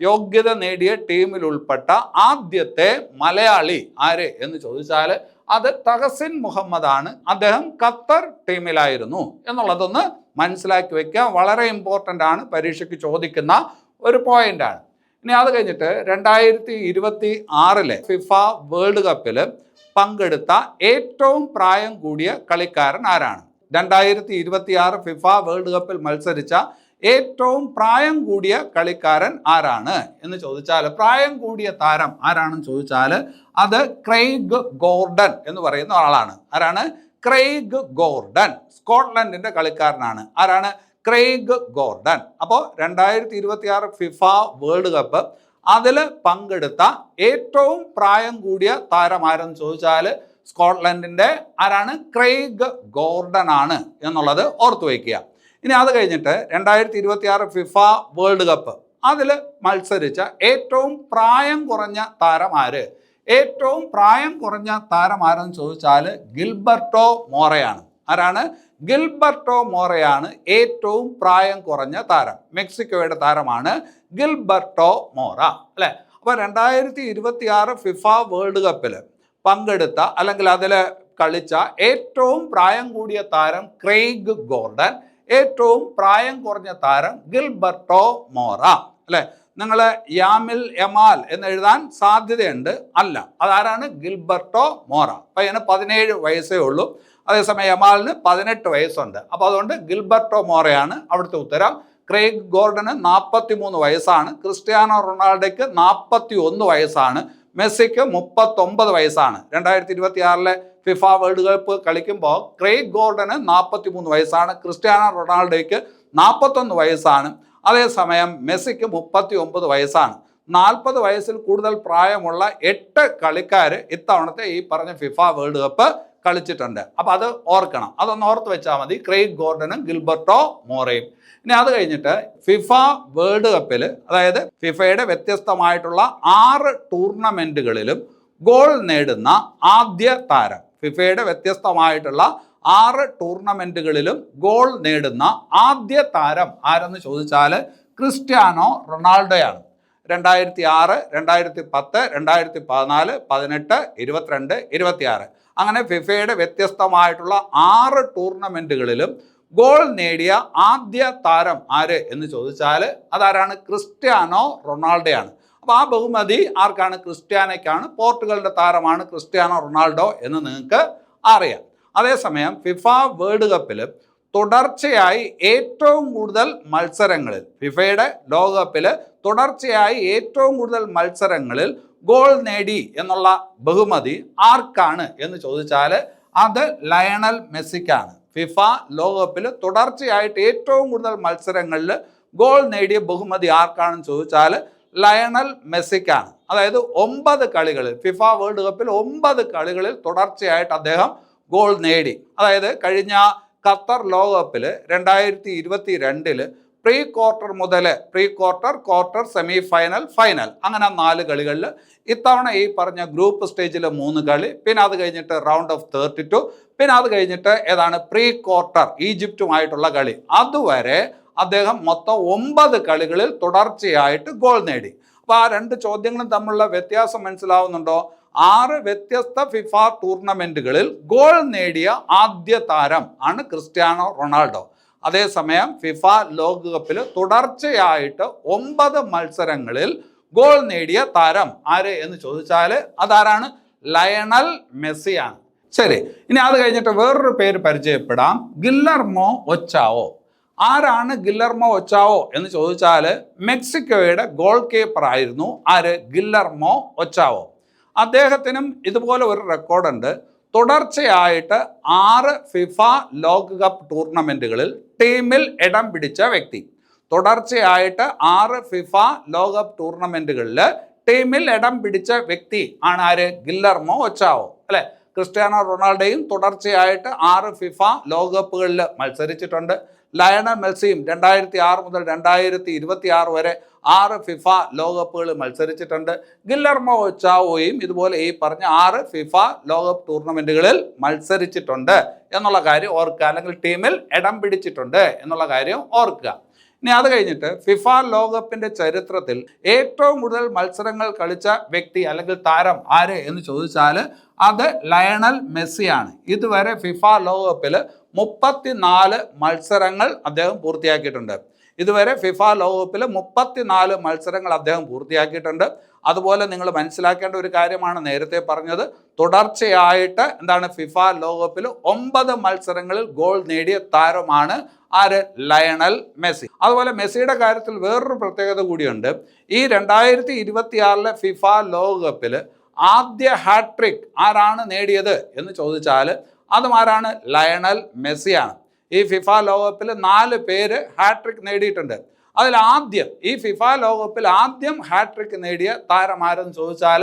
യോഗ്യത നേടിയ ടീമിൽ ഉൾപ്പെട്ട ആദ്യത്തെ മലയാളി ആര് എന്ന് ചോദിച്ചാൽ അത് തഹസിൻ മുഹമ്മദ് ആണ്. അദ്ദേഹം ഖത്തർ ടീമിലായിരുന്നു എന്നുള്ളതൊന്ന് മനസ്സിലാക്കി വെക്കുക. വളരെ ഇമ്പോർട്ടൻ്റ് ആണ്, പരീക്ഷയ്ക്ക് ചോദിക്കുന്ന ഒരു പോയിന്റാണ്. ഇനി അത് കഴിഞ്ഞിട്ട് 2026 ഫിഫ വേൾഡ് കപ്പിൽ പങ്കെടുത്ത ഏറ്റവും പ്രായം കൂടിയ കളിക്കാരൻ ആരാണ്? 2026 ഫിഫ വേൾഡ് കപ്പിൽ മത്സരിച്ച ഏറ്റവും പ്രായം കൂടിയ കളിക്കാരൻ ആരാണ് എന്ന് ചോദിച്ചാൽ, പ്രായം കൂടിയ താരം ആരാണെന്ന് ചോദിച്ചാൽ അത് ക്രെയ്ഗ് ഗോർഡൻ എന്ന് പറയുന്ന ആളാണ്. ആരാണ്? Craig Gordon. സ്കോട്ട്ലൻഡിന്റെ കളിക്കാരനാണ്. ആരാണ്? Craig Gordon. അപ്പോൾ 2026 ഫിഫ വേൾഡ് കപ്പ് അതിൽ പങ്കെടുത്ത ഏറ്റവും പ്രായം കൂടിയ താരം ആരെന്ന് ചോദിച്ചാൽ സ്കോട്ട്ലൻഡിന്റെ ആരാണ്? ക്രെയ്ഗ് ഗോർഡൻ ആണ് എന്നുള്ളത് ഓർത്തു വയ്ക്കുക. ഇനി അത് കഴിഞ്ഞിട്ട് 2026 ഫിഫ വേൾഡ് കപ്പ് അതിൽ മത്സരിച്ച ഏറ്റവും പ്രായം കുറഞ്ഞ താരം ആര്? ഏറ്റവും പ്രായം കുറഞ്ഞ താരം ആരെന്ന് ചോദിച്ചാൽ ഗിൽബർട്ടോ മോറയാണ്. ആരാണ്? ഗിൽബർട്ടോ മോറയാണ് ഏറ്റവും പ്രായം കുറഞ്ഞ താരം. മെക്സിക്കോയുടെ താരമാണ് ഗിൽബർട്ടോ മോറ, അല്ലെ? അപ്പോൾ 2026 ഫിഫ വേൾഡ് കപ്പിൽ പങ്കെടുത്ത അല്ലെങ്കിൽ അതിൽ കളിച്ച ഏറ്റവും പ്രായം കൂടിയ താരം ക്രെയ്ഗ് ഗോർഡൻ, ഏറ്റവും പ്രായം കുറഞ്ഞ താരം ഗിൽബർട്ടോ മോറ, അല്ലെ? നിങ്ങൾ യാമിൽ യമാൽ എന്ന് എഴുതാൻ സാധ്യതയുണ്ട്. അല്ല, അതാരാണ്? ഗിൽബർട്ടോ മോറ. പയ്യന് 17 വയസ്സേ ഉള്ളൂ. അതേസമയം യമാലിന് 18 വയസ്സുണ്ട്. അപ്പോൾ അതുകൊണ്ട് ഗിൽബർട്ടോ മോറയാണ് അവിടുത്തെ ഉത്തരം. ക്രെയ്ഗ് ഗോർഡന് 43 വയസ്സാണ്. ക്രിസ്ത്യാനോ റൊണാൾഡോയ്ക്ക് 41 വയസ്സാണ്. മെസ്സിക്ക് 39 വയസ്സാണ്. 2026 ഫിഫ വേൾഡ് കപ്പ് കളിക്കുമ്പോൾ ക്രെയ്ഗ് ഗോർഡന് 43 വയസ്സാണ്. ക്രിസ്ത്യാനോ റൊണാൾഡോയ്ക്ക് 41 വയസ്സാണ്. അതേസമയം മെസ്സിക്ക് 39 വയസ്സാണ്. 40 വയസ്സിൽ കൂടുതൽ പ്രായമുള്ള 8 കളിക്കാർ ഇത്തവണത്തെ ഈ പറഞ്ഞ ഫിഫ വേൾഡ് കപ്പ് കളിച്ചിട്ടുണ്ട്. അപ്പം അത് ഓർക്കണം, അതൊന്ന് ഓർത്ത് വെച്ചാൽ മതി. ക്രെയ്ഗ് ഗോർഡനും ഗിൽബർട്ടോ മോറയും. ഇനി അത് കഴിഞ്ഞിട്ട് ഫിഫ വേൾഡ് കപ്പിൽ, അതായത് ഫിഫയുടെ വ്യത്യസ്തമായിട്ടുള്ള 6 ടൂർണമെൻറ്റുകളിലും ഗോൾ നേടുന്ന ആദ്യ താരം, ഫിഫയുടെ വ്യത്യസ്തമായിട്ടുള്ള 6 ടൂർണമെൻറ്റുകളിലും ഗോൾ നേടുന്ന ആദ്യ താരം ആരെന്ന് ചോദിച്ചാൽ ക്രിസ്ത്യാനോ റൊണാൾഡോയാണ്. 2006, 2010, 2014, 18, 22, 26 അങ്ങനെ ഫിഫയുടെ വ്യത്യസ്തമായിട്ടുള്ള 6 ടൂർണമെൻറ്റുകളിലും ഗോൾ നേടിയ ആദ്യ താരം ആര് എന്ന് ചോദിച്ചാൽ അതാരാണ്? ക്രിസ്ത്യാനോ റൊണാൾഡോയാണ്. അപ്പോൾ ആ ബഹുമതി ആർക്കാണ്? ക്രിസ്ത്യാനോയ്ക്കാണ്. പോർട്ടുഗലിന്റെ താരമാണ് ക്രിസ്ത്യാനോ റൊണാൾഡോ എന്ന് നിങ്ങൾക്ക് അറിയാം. അതേസമയം ഫിഫ വേൾഡ് കപ്പിൽ തുടർച്ചയായി ഏറ്റവും കൂടുതൽ മത്സരങ്ങളിൽ, ഫിഫയുടെ ലോകകപ്പിൽ തുടർച്ചയായി ഏറ്റവും കൂടുതൽ മത്സരങ്ങളിൽ ഗോൾ നേടി എന്നുള്ള ബഹുമതി ആർക്കാണ് എന്ന് ചോദിച്ചാൽ അത് ലയണൽ മെസ്സിക്കാണ്. ഫിഫ ലോകകപ്പിൽ തുടർച്ചയായിട്ട് ഏറ്റവും കൂടുതൽ മത്സരങ്ങളിൽ ഗോൾ നേടിയ ബഹുമതി ആർക്കാണെന്ന് ചോദിച്ചാൽ ലയണൽ മെസ്സിക്കാണ്. അതായത് 9 കളികളിൽ, ഫിഫ വേൾഡ് കപ്പിൽ 9 കളികളിൽ തുടർച്ചയായിട്ട് അദ്ദേഹം ഗോൾ നേടി. അതായത് കഴിഞ്ഞ ഖത്തർ ലോകകപ്പിൽ 2022 പ്രീ ക്വാർട്ടർ മുതൽ pre quarter, quarter, semi final, final അങ്ങനെ 4 കളികളിൽ, ഇത്തവണ ഈ പറഞ്ഞ ഗ്രൂപ്പ് സ്റ്റേജിൽ 3 കളി, പിന്നെ അത് കഴിഞ്ഞിട്ട് റൗണ്ട് ഓഫ് 32, പിന്നെ അത് കഴിഞ്ഞിട്ട് ഏതാണ് പ്രീ ക്വാർട്ടർ ഈജിപ്തുമായിട്ടുള്ള കളി, അതുവരെ അദ്ദേഹം മൊത്തം 9 കളികളിൽ തുടർച്ചയായിട്ട് ഗോൾ നേടി. അപ്പോൾ ആ 2 ചോദ്യങ്ങളും തമ്മിലുള്ള വ്യത്യാസം മനസ്സിലാവുന്നുണ്ടോ? 6 വ്യത്യസ്ത ഫിഫ ടൂർണമെൻറ്റുകളിൽ ഗോൾ നേടിയ ആദ്യ താരം ആണ് ക്രിസ്ത്യാനോ റൊണാൾഡോ. അതേസമയം ഫിഫ ലോകകപ്പിൽ തുടർച്ചയായിട്ട് 9 മത്സരങ്ങളിൽ ഗോൾ നേടിയ താരം ആര് എന്ന് ചോദിച്ചാൽ അതാരാണ്? ലയണൽ മെസ്സിയാണ്. ശരി, ഇനി അത് കഴിഞ്ഞിട്ട് വേറൊരു പേര് പരിചയപ്പെടാം, ഗില്ലർമോ ഒച്ചാവോ. ആരാണ് ഗില്ലർമോ ഒച്ചാവോ എന്ന് ചോദിച്ചാൽ മെക്സിക്കോയുടെ ഗോൾ കീപ്പർ ആയിരുന്നു ആര്? ഗില്ലർമോ ഒച്ചാവോ. അദ്ദേഹത്തിനും ഇതുപോലെ ഒരു റെക്കോർഡുണ്ട്. തുടർച്ചയായിട്ട് 6 ഫിഫ ലോകകപ്പ് ടൂർണമെൻറ്റുകളിൽ ടീമിൽ ഇടം പിടിച്ച വ്യക്തി. തുടർച്ചയായിട്ട് 6 ഫിഫ ലോകകപ്പ് ടൂർണമെൻറ്റുകളിൽ ടീമിൽ ഇടം പിടിച്ച വ്യക്തി ആണ് ആര്? ഗില്ലർമോ ഒച്ചാവോ, അല്ലെ? ക്രിസ്ത്യാനോ റൊണാൾഡോയും തുടർച്ചയായിട്ട് 6 ഫിഫ ലോകകപ്പുകളിൽ മത്സരിച്ചിട്ടുണ്ട്. ലയണൽ മെസ്സിയും 2006 മുതൽ 2026 വരെ 6 ഫിഫ ലോകകപ്പുകൾ മത്സരിച്ചിട്ടുണ്ട്. ഗില്ലർമോ ഒച്ചാവോയും ഇതുപോലെ ഈ പറഞ്ഞ 6 ഫിഫ ലോകകപ്പ് ടൂർണമെന്റുകളിൽ മത്സരിച്ചിട്ടുണ്ട് എന്നുള്ള കാര്യം ഓർക്കുക, അല്ലെങ്കിൽ ടീമിൽ ഇടം പിടിച്ചിട്ടുണ്ട് എന്നുള്ള കാര്യം ഓർക്കുക. ഇനി അത് കഴിഞ്ഞിട്ട് ഫിഫ ലോകകപ്പിന്റെ ചരിത്രത്തിൽ ഏറ്റവും കൂടുതൽ മത്സരങ്ങൾ കളിച്ച വ്യക്തി അല്ലെങ്കിൽ താരം ആര് എന്ന് ചോദിച്ചാൽ അത് ലയണൽ മെസ്സിയാണ്. ഇതുവരെ ഫിഫ ലോകകപ്പിൽ 34 മത്സരങ്ങൾ അദ്ദേഹം പൂർത്തിയാക്കിയിട്ടുണ്ട്. ഇതുവരെ ഫിഫ ലോകകപ്പിൽ 34 മത്സരങ്ങൾ അദ്ദേഹം പൂർത്തിയാക്കിയിട്ടുണ്ട്. അതുപോലെ നിങ്ങൾ മനസ്സിലാക്കേണ്ട ഒരു കാര്യമാണ് നേരത്തെ പറഞ്ഞത്, തുടർച്ചയായിട്ട് എന്താണ് ഫിഫ ലോകകപ്പിൽ 9 മത്സരങ്ങളിൽ ഗോൾ നേടിയ താരമാണ് ആര്? Lionel Messi. അതുപോലെ മെസ്സിയുടെ കാര്യത്തിൽ വേറൊരു പ്രത്യേകത കൂടിയുണ്ട്. ഈ 2026 ഫിഫ ലോകകപ്പിൽ ആദ്യ ഹാട്രിക് ആരാണ് നേടിയത് എന്ന് ചോദിച്ചാൽ അതും ആരാണ്? ലയണൽ മെസ്സിയാണ്. ഈ ഫിഫ ലോകകപ്പിൽ 4 പേര് ഹാട്രിക് നേടിയിട്ടുണ്ട്. അതിൽ ആദ്യം ഈ ഫിഫ ലോകകപ്പിൽ ആദ്യം ഹാട്രിക് നേടിയ താരം ആരെന്ന് ചോദിച്ചാൽ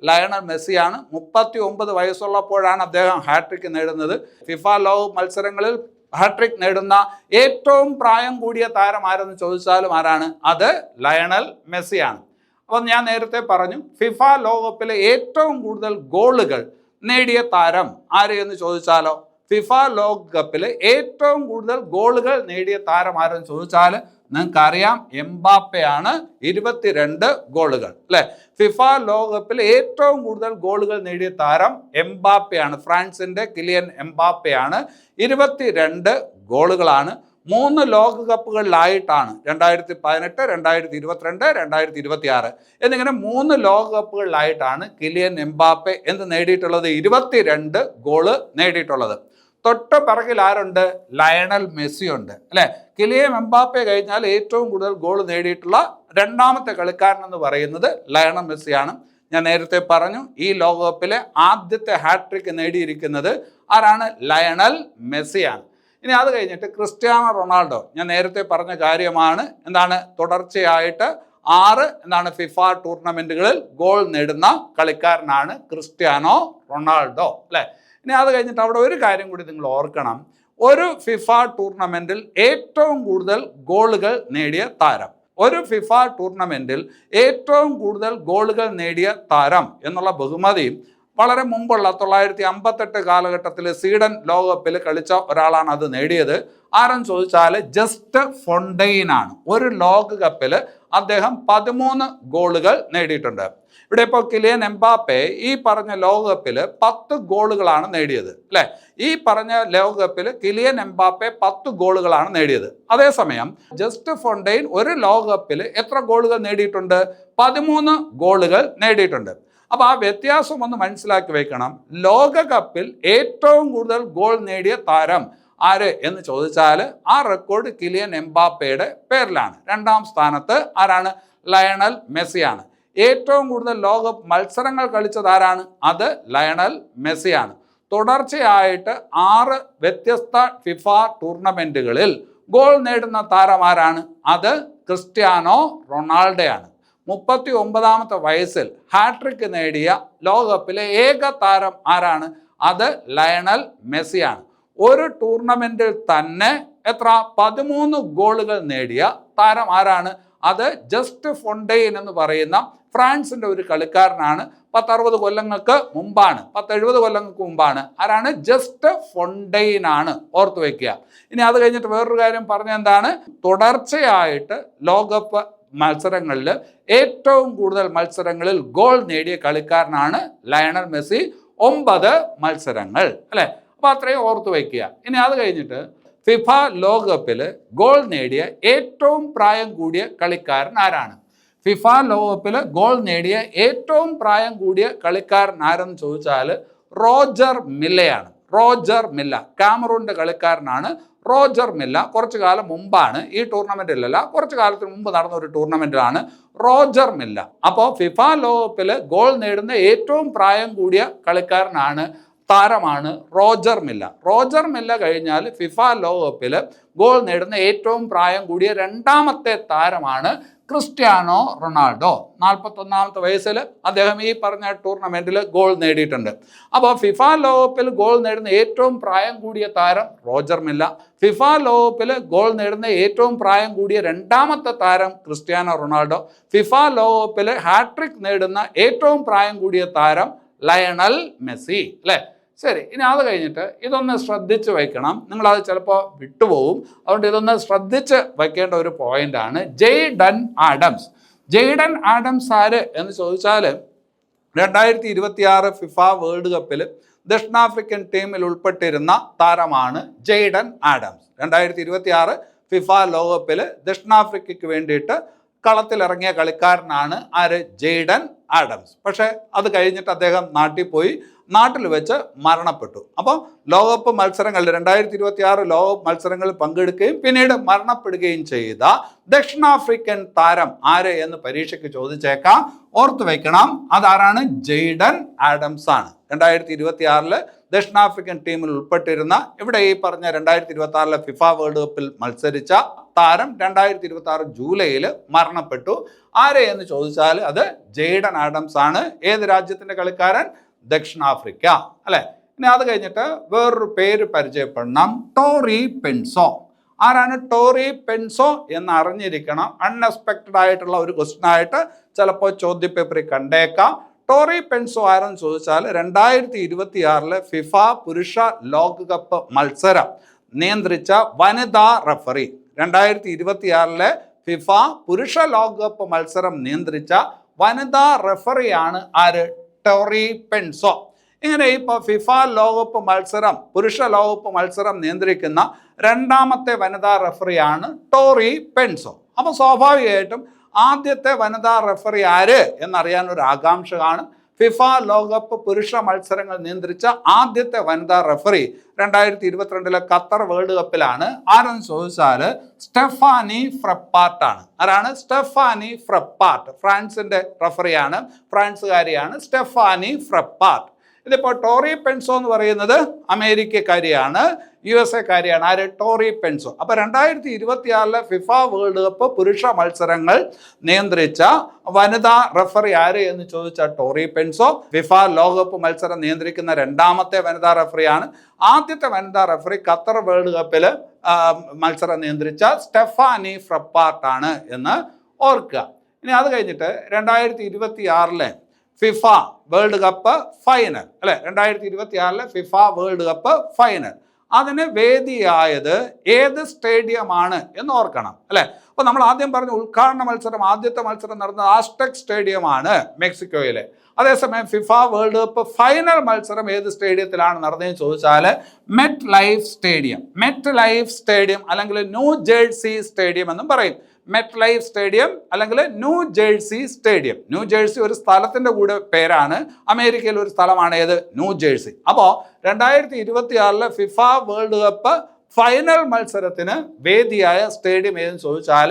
ലയണൽ മെസ്സിയാണ്. 39 വയസ്സുള്ളപ്പോഴാണ് അദ്ദേഹം ഹാട്രിക് നേടുന്നത്. ഫിഫ ലോകകപ്പ് മത്സരങ്ങളിൽ ഹാട്രിക് നേടുന്ന ഏറ്റവും പ്രായം കൂടിയ താരം ആരെന്ന് ചോദിച്ചാലും ആരാണ്? അത് ലയണൽ മെസ്സിയാണ്. അപ്പോൾ ഞാൻ നേരത്തെ പറഞ്ഞു, ഫിഫ ലോകകപ്പിലെ ഏറ്റവും കൂടുതൽ ഗോളുകൾ നേടിയ താരം ആര് എന്ന് ചോദിച്ചാലോ, ഫിഫ ലോകകപ്പിൽ ഏറ്റവും കൂടുതൽ ഗോളുകൾ നേടിയ താരം ആരെന്ന് ചോദിച്ചാൽ നിങ്ങൾക്കറിയാം, എംബാപ്പയാണ്. 22 ഗോളുകൾ അല്ലെ. ഫിഫ ലോകകപ്പിൽ ഏറ്റവും കൂടുതൽ ഗോളുകൾ നേടിയ താരം എംബാപ്പയാണ്. ഫ്രാൻസിന്റെ കിലിയൻ എംബാപ്പയാണ്. 22 ഗോളുകളാണ്. 3 ലോകകപ്പുകളിലായിട്ടാണ് 2018, 2022, 2026 എന്നിങ്ങനെ 3 ലോകകപ്പുകളിലായിട്ടാണ് കിലിയൻ എംബാപ്പെ എന്ത് നേടിയിട്ടുള്ളത്? 22 ഗോള് നേടിയിട്ടുള്ളത്. തൊട്ട് പിറകിൽ ആരുണ്ട്? ലയണൽ മെസ്സി ഉണ്ട് അല്ലെ. കിലിയൻ എംബാപ്പെ കഴിഞ്ഞാൽ ഏറ്റവും കൂടുതൽ ഗോൾ നേടിയിട്ടുള്ള രണ്ടാമത്തെ കളിക്കാരൻ എന്ന് പറയുന്നത് ലയണൽ മെസ്സിയാണ്. ഞാൻ നേരത്തെ പറഞ്ഞു, ഈ ലോകകപ്പിലെ ആദ്യത്തെ ഹാട്രിക് നേടിയിരിക്കുന്നത് ആരാണ്? ലയണൽ മെസ്സിയാണ്. ഇനി അത് കഴിഞ്ഞിട്ട് ക്രിസ്ത്യാനോ റൊണാൾഡോ, ഞാൻ നേരത്തെ പറഞ്ഞ കാര്യമാണ്. എന്താണ്? തുടർച്ചയായിട്ട് 6 ഫിഫ ടൂർണമെന്റുകളിൽ ഗോൾ നേടുന്ന കളിക്കാരനാണ് ക്രിസ്ത്യാനോ റൊണാൾഡോ അല്ലെ. ഇനി അത് കഴിഞ്ഞിട്ട് അവിടെ ഒരു കാര്യം കൂടി നിങ്ങൾ ഓർക്കണം. ഒരു ഫിഫ ടൂർണമെന്റിൽ ഏറ്റവും കൂടുതൽ ഗോളുകൾ നേടിയ താരം, ഒരു ഫിഫ ടൂർണമെന്റിൽ ഏറ്റവും കൂടുതൽ ഗോളുകൾ നേടിയ താരം എന്നുള്ള ബഹുമതിയും വളരെ മുമ്പുള്ള 958 കാലഘട്ടത്തിൽ സ്വീഡൻ ലോകകപ്പിൽ കളിച്ച ഒരാളാണ് അത് നേടിയത്. ആരെന്ന് ചോദിച്ചാൽ ജസ്റ്റ് ഫൊണ്ടെയിനാണ്. ഒരു ലോകകപ്പിൽ അദ്ദേഹം 13 ഗോളുകൾ നേടിയിട്ടുണ്ട്. ഇവിടെ ഇപ്പോൾ കിലിയൻ എംബാപ്പെ ഈ പറഞ്ഞ ലോകകപ്പിൽ 10 ഗോളുകളാണ് നേടിയത് അല്ലെ. ഈ പറഞ്ഞ ലോകകപ്പിൽ കിലിയൻ എംബാപ്പെ 10 ഗോളുകളാണ് നേടിയത്. അതേസമയം ജസ്റ്റ് ഫൊണ്ടെയിൻ ഒരു ലോകകപ്പിൽ എത്ര ഗോളുകൾ നേടിയിട്ടുണ്ട്? 13 ഗോളുകൾ നേടിയിട്ടുണ്ട്. അപ്പോൾ ആ വ്യത്യാസം ഒന്ന് മനസ്സിലാക്കി വെക്കണം. ലോകകപ്പിൽ ഏറ്റവും കൂടുതൽ ഗോൾ നേടിയ താരം ആര് എന്ന് ചോദിച്ചാൽ ആ റെക്കോർഡ് കിലിയൻ എംബാപ്പയുടെ പേരിലാണ്. 2ാം സ്ഥാനത്ത് ആരാണ്? ലയണൽ മെസ്സിയാണ്. ഏറ്റവും കൂടുതൽ ലോകകപ്പ് മത്സരങ്ങൾ കളിച്ചത് ആരാണ്? അത് ലയണൽ മെസ്സിയാണ്. തുടർച്ചയായിട്ട് 6 വ്യത്യസ്ത ഫിഫ ടൂർണമെന്റുകളിൽ ഗോൾ നേടുന്ന താരം ആരാണ്? അത് ക്രിസ്ത്യാനോ റൊണാൾഡോയാണ്. 39ാമത്തെ വയസ്സിൽ ഹാട്രിക് നേടിയ ലോകകപ്പിലെ ഏക താരം ആരാണ്? അത് ലയണൽ മെസ്സിയാണ്. ഒരു ടൂർണമെന്റിൽ തന്നെ എത്ര? 13 ഗോളുകൾ നേടിയ താരം ആരാണ്? അത് ജസ്റ്റ് ഫൊണ്ടെയിൻ എന്ന് പറയുന്ന ഫ്രാൻസിന്റെ ഒരു കളിക്കാരനാണ്. 10-60 കൊല്ലങ്ങൾക്ക് മുമ്പാണ്, 10-70 കൊല്ലങ്ങൾക്ക് മുമ്പാണ്. ആരാണ്? ജസ്റ്റ് ഫൊണ്ടെയിൻ ആണ്. ഓർത്തു വെക്കുക. ഇനി അത് കഴിഞ്ഞിട്ട് വേറൊരു കാര്യം പറഞ്ഞ എന്താണ്? തുടർച്ചയായിട്ട് ലോകകപ്പ് മത്സരങ്ങളിൽ ഏറ്റവും കൂടുതൽ മത്സരങ്ങളിൽ ഗോൾ നേടിയ കളിക്കാരനാണ് ലയണൽ മെസ്സി. 9 മത്സരങ്ങൾ അല്ലെ. അപ്പൊ അത്രയും ഓർത്തു വയ്ക്കുക. ഇനി അത് കഴിഞ്ഞിട്ട് ഫിഫ ലോകകപ്പിൽ ഗോൾ നേടിയ ഏറ്റവും പ്രായം കൂടിയ കളിക്കാരൻ ആരാണ്? ഫിഫ ലോകകപ്പിൽ ഗോൾ നേടിയ ഏറ്റവും പ്രായം കൂടിയ കളിക്കാരൻ ആരെന്ന് ചോദിച്ചാൽ റോജർ മില്ലയാണ്. റോജർ മില്ല കാമറൂണിന്റെ കളിക്കാരനാണ്. റോജർ മില്ല കുറച്ചു കാലം മുമ്പാണ്, ഈ ടൂർണമെന്റിലല്ല, കുറച്ചു കാലത്തിന് മുമ്പ് നടന്ന ഒരു ടൂർണമെന്റിലാണ് റോജർ മില്ല. അപ്പോൾ ഫിഫ ലോകകപ്പിൽ ഗോൾ നേടുന്ന ഏറ്റവും പ്രായം കൂടിയ കളിക്കാരനാണ്, താരമാണ് റോജർ മില്ല. റോജർ മില്ല കഴിഞ്ഞാൽ ഫിഫ ലോകകപ്പിൽ ഗോൾ നേടുന്ന ഏറ്റവും പ്രായം കൂടിയ 2ാമത്തെ താരമാണ് ക്രിസ്ത്യാനോ റൊണാൾഡോ. 41ാമത്തെ വയസ്സിൽ അദ്ദേഹം ഈ പറഞ്ഞ ടൂർണമെന്റിൽ ഗോൾ നേടിയിട്ടുണ്ട്. അപ്പോൾ ഫിഫ ലോകകപ്പിൽ ഗോൾ നേടുന്ന ഏറ്റവും പ്രായം കൂടിയ താരം റോജർ മില്ല. ഫിഫ ലോകകപ്പിൽ ഗോൾ നേടുന്ന ഏറ്റവും പ്രായം കൂടിയ രണ്ടാമത്തെ താരം ക്രിസ്ത്യാനോ റൊണാൾഡോ. ഫിഫ ലോകകപ്പിൽ ഹാട്രിക് നേടുന്ന ഏറ്റവും പ്രായം കൂടിയ താരം ലയണൽ മെസ്സി. അല്ലേ? ശരി, ഇനി അത് കഴിഞ്ഞിട്ട് ഇതൊന്ന് ശ്രദ്ധിച്ച് വയ്ക്കണം. നിങ്ങളത് ചിലപ്പോൾ വിട്ടുപോകും. അതുകൊണ്ട് ഇതൊന്ന് ശ്രദ്ധിച്ച് വയ്ക്കേണ്ട ഒരു പോയിന്റാണ് ജെയ്ഡൻ ആഡംസ്. ജെയ്ഡൻ ആഡംസ് ആര് എന്ന് ചോദിച്ചാൽ 2026 ഫിഫ വേൾഡ് കപ്പിൽ ദക്ഷിണാഫ്രിക്കൻ ടീമിൽ ഉൾപ്പെട്ടിരുന്ന താരമാണ് ജെയ്ഡൻ ആഡംസ്. 2026 ഫിഫ ലോകകപ്പിൽ ദക്ഷിണാഫ്രിക്കയ്ക്ക് വേണ്ടിയിട്ട് കളത്തിലിറങ്ങിയ കളിക്കാരനാണ് ആര്? Jayden Adams. പക്ഷേ അത് കഴിഞ്ഞിട്ട് അദ്ദേഹം നാട്ടിൽ പോയി, നാട്ടിൽ വെച്ച് മരണപ്പെട്ടു. അപ്പം ലോകകപ്പ് മത്സരങ്ങളിൽ 2026 ലോകകപ്പ് മത്സരങ്ങളിൽ പങ്കെടുക്കുകയും പിന്നീട് മരണപ്പെടുകയും ചെയ്ത ദക്ഷിണാഫ്രിക്കൻ താരം ആര് എന്ന് പരീക്ഷയ്ക്ക് ചോദിച്ചേക്കാം. ഓർത്തു വയ്ക്കണം, അതാരാണ്? ജെയ്ഡൻ ആഡംസ് ആണ്. 2026 ദക്ഷിണാഫ്രിക്കൻ ടീമിൽ ഉൾപ്പെട്ടിരുന്ന, ഇവിടെ ഈ പറഞ്ഞ 2026 ഫിഫ വേൾഡ് കപ്പിൽ മത്സരിച്ച താരം 2026 ജൂലൈയിൽ മരണപ്പെട്ടു. ആരെ എന്ന് ചോദിച്ചാൽ അത് ജെയ്ഡൻ ആഡംസ് ആണ്. ഏത് രാജ്യത്തിന്റെ കളിക്കാരൻ? ദക്ഷിണാഫ്രിക്ക. അല്ലെ? ഇനി അത് കഴിഞ്ഞിട്ട് വേറൊരു പേര് പരിചയപ്പെടണം, ടോറി പെൻസോ. ആരാണ് ടോറി പെൻസോ എന്ന് അറിഞ്ഞിരിക്കണം. അൺഎക്സ്പെക്റ്റഡ് ആയിട്ടുള്ള ഒരു ക്വസ്റ്റ്യൻ ആയിട്ട് ചിലപ്പോൾ ചോദ്യപേപ്പറിൽ കണ്ടേക്കാം. ടോറി പെൻസോ ആരെന്ന് ചോദിച്ചാൽ 2026 ഫിഫ പുരുഷ ലോകകപ്പ് മത്സരം നിയന്ത്രിച്ച വനിതാ റഫറി. 2026 ഫിഫ പുരുഷ ലോകകപ്പ് മത്സരം നിയന്ത്രിച്ച വനിതാ റഫറിയാണ് ആര്? ടോറി പെൻസോ. ഇങ്ങനെ ഇപ്പോൾ ഫിഫ ലോകകപ്പ് മത്സരം, പുരുഷ ലോകകപ്പ് മത്സരം നിയന്ത്രിക്കുന്ന രണ്ടാമത്തെ വനിതാ റഫറിയാണ് ടോറി പെൻസോ. അപ്പോൾ സ്വാഭാവികമായിട്ടും ആദ്യത്തെ വനിതാ റഫറി ആര് എന്നറിയാൻ ഒരു ആകാംക്ഷ കാണും. ഫിഫ ലോകകപ്പ് പുരുഷ മത്സരങ്ങൾ നിയന്ത്രിച്ച ആദ്യത്തെ വനിതാ റഫറി 2022 ഖത്തർ വേൾഡ് കപ്പിലാണ്. ആരെന്ന് ചോദിച്ചാൽ സ്റ്റെഫാനി ഫ്രപ്പാർട്ടാണ്. ആരാണ്? സ്റ്റെഫാനി ഫ്രപ്പാർട്ട്. ഫ്രാൻസിന്റെ റഫറിയാണ്, ഫ്രാൻസുകാരിയാണ് സ്റ്റെഫാനി ഫ്രപ്പാർട്ട്. ഇതിപ്പോൾ ടോറി പെൻസോ എന്ന് പറയുന്നത് അമേരിക്കക്കാരിയാണ്, USA കാരിയാണ്. ആര്? ടോറി പെൻസോ. അപ്പോൾ 2026 ഫിഫ വേൾഡ് കപ്പ് പുരുഷ മത്സരങ്ങൾ നിയന്ത്രിച്ച വനിതാ റഫറി ആര് എന്ന് ചോദിച്ചാൽ ടോറി പെൻസോ. ഫിഫ ലോകകപ്പ് മത്സരം നിയന്ത്രിക്കുന്ന രണ്ടാമത്തെ വനിതാ റഫറിയാണ്. ആദ്യത്തെ വനിതാ റഫറി ഖത്തർ വേൾഡ് കപ്പിൽ മത്സരം നിയന്ത്രിച്ച സ്റ്റെഫാനി ഫ്രപ്പാർട്ടാണ് എന്ന് ഓർക്കുക. ഇനി അത് കഴിഞ്ഞിട്ട് 2026 ഫിഫ വേൾഡ് കപ്പ് ഫൈനൽ, അല്ലെ? 2026 ഫിഫ വേൾഡ് കപ്പ് ഫൈനൽ, അതിന് വേദിയായത് ഏത് സ്റ്റേഡിയമാണ് എന്ന് ഓർക്കണം, അല്ലെ? അപ്പോൾ നമ്മൾ ആദ്യം പറഞ്ഞ ഉദ്ഘാടന മത്സരം, ആദ്യത്തെ മത്സരം നടന്നത് ആസ്ടെക് സ്റ്റേഡിയമാണ് മെക്സിക്കോയിലെ. അതേസമയം ഫിഫ വേൾഡ് കപ്പ് ഫൈനൽ മത്സരം ഏത് സ്റ്റേഡിയത്തിലാണ് നടന്നതെന്ന് ചോദിച്ചാൽ met life stadium. Met life stadium അല്ലെങ്കിൽ ന്യൂ ജേഴ്സി സ്റ്റേഡിയം എന്നും പറയും. മെറ്റ് ലൈഫ് സ്റ്റേഡിയം അല്ലെങ്കിൽ new jersey stadium. New jersey ഒരു സ്ഥലത്തിൻ്റെ കൂടെ പേരാണ്. അമേരിക്കയിൽ ഒരു സ്ഥലമാണ് ഏത്? New jersey. അപ്പോൾ 2026 ഫിഫ വേൾഡ് കപ്പ് ഫൈനൽ മത്സരത്തിന് വേദിയായ സ്റ്റേഡിയം ഏതെന്ന് ചോദിച്ചാൽ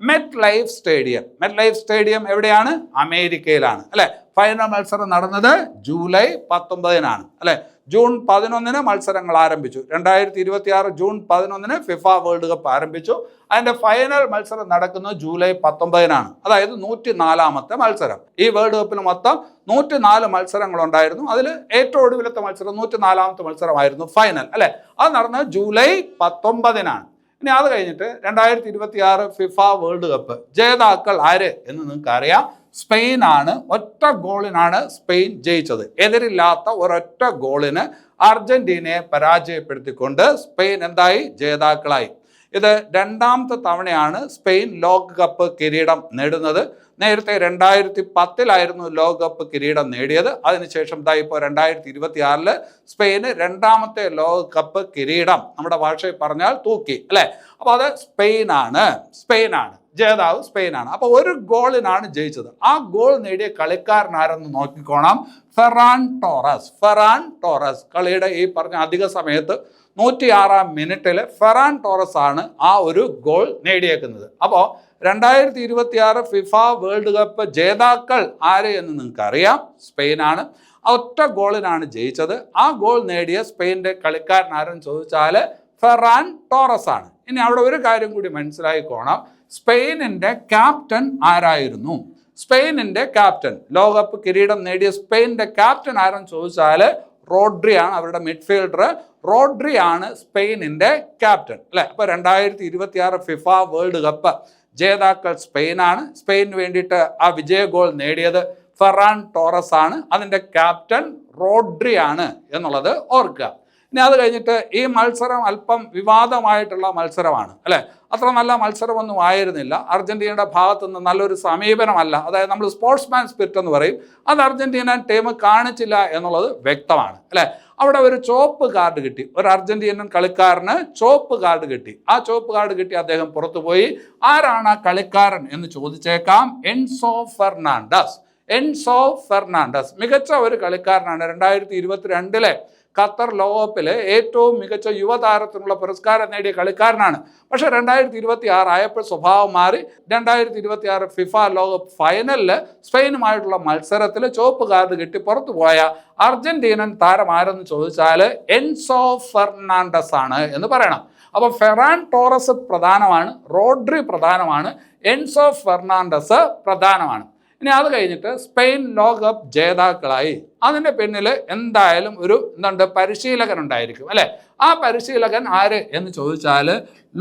met life stadium. Met life stadium എവിടെയാണ്? അമേരിക്കയിലാണ്, അല്ലെ? ഫൈനൽ മത്സരം നടന്നത് ജൂലൈ 19 അല്ലെ? ജൂൺ 11 മത്സരങ്ങൾ ആരംഭിച്ചു. 2026 ജൂൺ 11 ഫിഫ വേൾഡ് കപ്പ് ആരംഭിച്ചു. അതിന്റെ ഫൈനൽ മത്സരം നടക്കുന്നത് ജൂലൈ 19 അതായത് 104ാമത്തെ മത്സരം. ഈ വേൾഡ് കപ്പിൽ മൊത്തം 104 മത്സരങ്ങൾ ഉണ്ടായിരുന്നു. അതിൽ ഏറ്റവും ഒടുവിലത്തെ മത്സരം 104ാമത്തെ മത്സരമായിരുന്നു, ഫൈനൽ, അല്ലെ? അത് നടന്നത് ജൂലൈ 19. ഇനി അത് കഴിഞ്ഞിട്ട് 2026 ഫിഫ വേൾഡ് കപ്പ് ജേതാക്കൾ ആര് എന്ന് നിങ്ങൾക്ക് അറിയാം. സ്പെയിനാണ്. ഒറ്റ ഗോളിനാണ് സ്പെയിൻ ജയിച്ചത്. എതിരില്ലാത്ത ഒരൊറ്റ ഗോളിന് അർജന്റീനയെ പരാജയപ്പെടുത്തിക്കൊണ്ട് സ്പെയിൻ എന്തായി? ജേതാക്കളായി. ഇത് രണ്ടാമത്തെ തവണയാണ് സ്പെയിൻ ലോകകപ്പ് കിരീടം നേടുന്നത്. നേരത്തെ 2010 ലോകകപ്പ് കിരീടം നേടിയത്. അതിനുശേഷം ഇപ്പോൾ 2026 സ്പെയിന് രണ്ടാമത്തെ ലോകകപ്പ് കിരീടം നമ്മുടെ ഭാഷയിൽ പറഞ്ഞാൽ തൂക്കി, അല്ലെ? അപ്പോൾ അത് സ്പെയിനാണ് ജേതാവ്, സ്പെയിനാണ്. അപ്പോൾ ഒരു ഗോളിനാണ് ജയിച്ചത്. ആ ഗോൾ നേടിയ കളിക്കാരൻ ആരെന്ന് നോക്കിക്കോണം. Ferran Torres. കളിയുടെ ഈ പറഞ്ഞ അധിക സമയത്ത് 106ാം മിനിറ്റിൽ ഫെറാൻ ടോറസ് ആണ് ആ ഒരു ഗോൾ നേടിയേക്കുന്നത്. അപ്പോൾ 2026 ഫിഫ വേൾഡ് കപ്പ് ജേതാക്കൾ ആര് എന്ന് നിങ്ങൾക്ക് അറിയാം. സ്പെയിനാണ്. ഒറ്റ ഗോളിനാണ് ജയിച്ചത്. ആ ഗോൾ നേടിയ സ്പെയിൻ്റെ കളിക്കാരൻ ആരെന്ന് ചോദിച്ചാൽ ഫെറാൻ ടോറസ് ആണ്. ഇനി അവിടെ ഒരു കാര്യം കൂടി മനസ്സിലായിക്കോണം. സ്പെയിനിന്റെ ക്യാപ്റ്റൻ ആരായിരുന്നു? സ്പെയിനിന്റെ ക്യാപ്റ്റൻ, ലോകകപ്പ് കിരീടം നേടിയ സ്പെയിനിന്റെ ക്യാപ്റ്റൻ ആരെന്ന് ചോദിച്ചാൽ റോഡ്രി ആണ്. അവരുടെ മിഡ്ഫീൽഡർ റോഡ്രി ആണ് സ്പെയിനിന്റെ ക്യാപ്റ്റൻ, അല്ലെ? അപ്പൊ 2026 ഫിഫ വേൾഡ് കപ്പ് ജേതാക്കൾ സ്പെയിനാണ്. സ്പെയിന് വേണ്ടിയിട്ട് ആ വിജയ ഗോൾ നേടിയത് ഫെറാൻ ടോറസ് ആണ്. അതിന്റെ ക്യാപ്റ്റൻ റോഡ്രി ആണ് എന്നുള്ളത് ഓർക്കുക. ഇനി അത് കഴിഞ്ഞിട്ട് ഈ മത്സരം അല്പം വിവാദമായിട്ടുള്ള മത്സരമാണ്, അല്ലെ? അത്ര നല്ല മത്സരമൊന്നും ആയിരുന്നില്ല. അർജന്റീനയുടെ ഭാഗത്തു നിന്ന് നല്ലൊരു സമീപനമല്ല, അതായത് നമ്മൾ സ്പോർട്സ്മാൻ സ്പിരിറ്റ് എന്ന് പറയും, അത് അർജന്റീന ടീം കാണിച്ചില്ല എന്നുള്ളത് വ്യക്തമാണ്, അല്ലെ? അവിടെ ഒരു ചുവപ്പ് കാർഡ് കിട്ടി, ഒരു അർജന്റീനൻ കളിക്കാരന് ചുവപ്പ് കാർഡ് കിട്ടി. ആ ചുവപ്പ് കാർഡ് കിട്ടി അദ്ദേഹം പുറത്തുപോയി. ആരാണ് ആ കളിക്കാരൻ എന്ന് ചോദിച്ചേക്കാം. Enzo Fernandez. എൻസോ ഫെർണാണ്ടസ് മികച്ച ഒരു കളിക്കാരനാണ്. 2022 ഖത്തർ ലോകകപ്പില് ഏറ്റവും മികച്ച യുവതാരത്തിനുള്ള പുരസ്കാരം നേടിയ കളിക്കാരനാണ്. പക്ഷെ 2026 ആയപ്പോൾ സ്വഭാവം മാറി. 2026 ഫിഫ ലോകകപ്പ് ഫൈനലില് സ്പെയിനുമായിട്ടുള്ള മത്സരത്തിൽ ചുവപ്പ് കാർഡ് കിട്ടി പുറത്തുപോയ അർജന്റീനൻ താരം ആരെന്ന് ചോദിച്ചാൽ എൻസോ ഫെർണാണ്ടസ് ആണ് എന്ന് പറയണം. അപ്പൊ ഫെറാൻ ടോറസ് പ്രധാനമാണ്, റോഡ്രി പ്രധാനമാണ്, എൻസോ ഫെർണാണ്ടസ് പ്രധാനമാണ്. ഇനി അത് കഴിഞ്ഞിട്ട് സ്പെയിൻ ലോകകപ്പ് ജേതാക്കളായി. അതിൻ്റെ പിന്നിൽ എന്തായാലും ഒരു പരിശീലകൻ ഉണ്ടായിരിക്കും, അല്ലെ? ആ പരിശീലകൻ ആര് എന്ന് ചോദിച്ചാൽ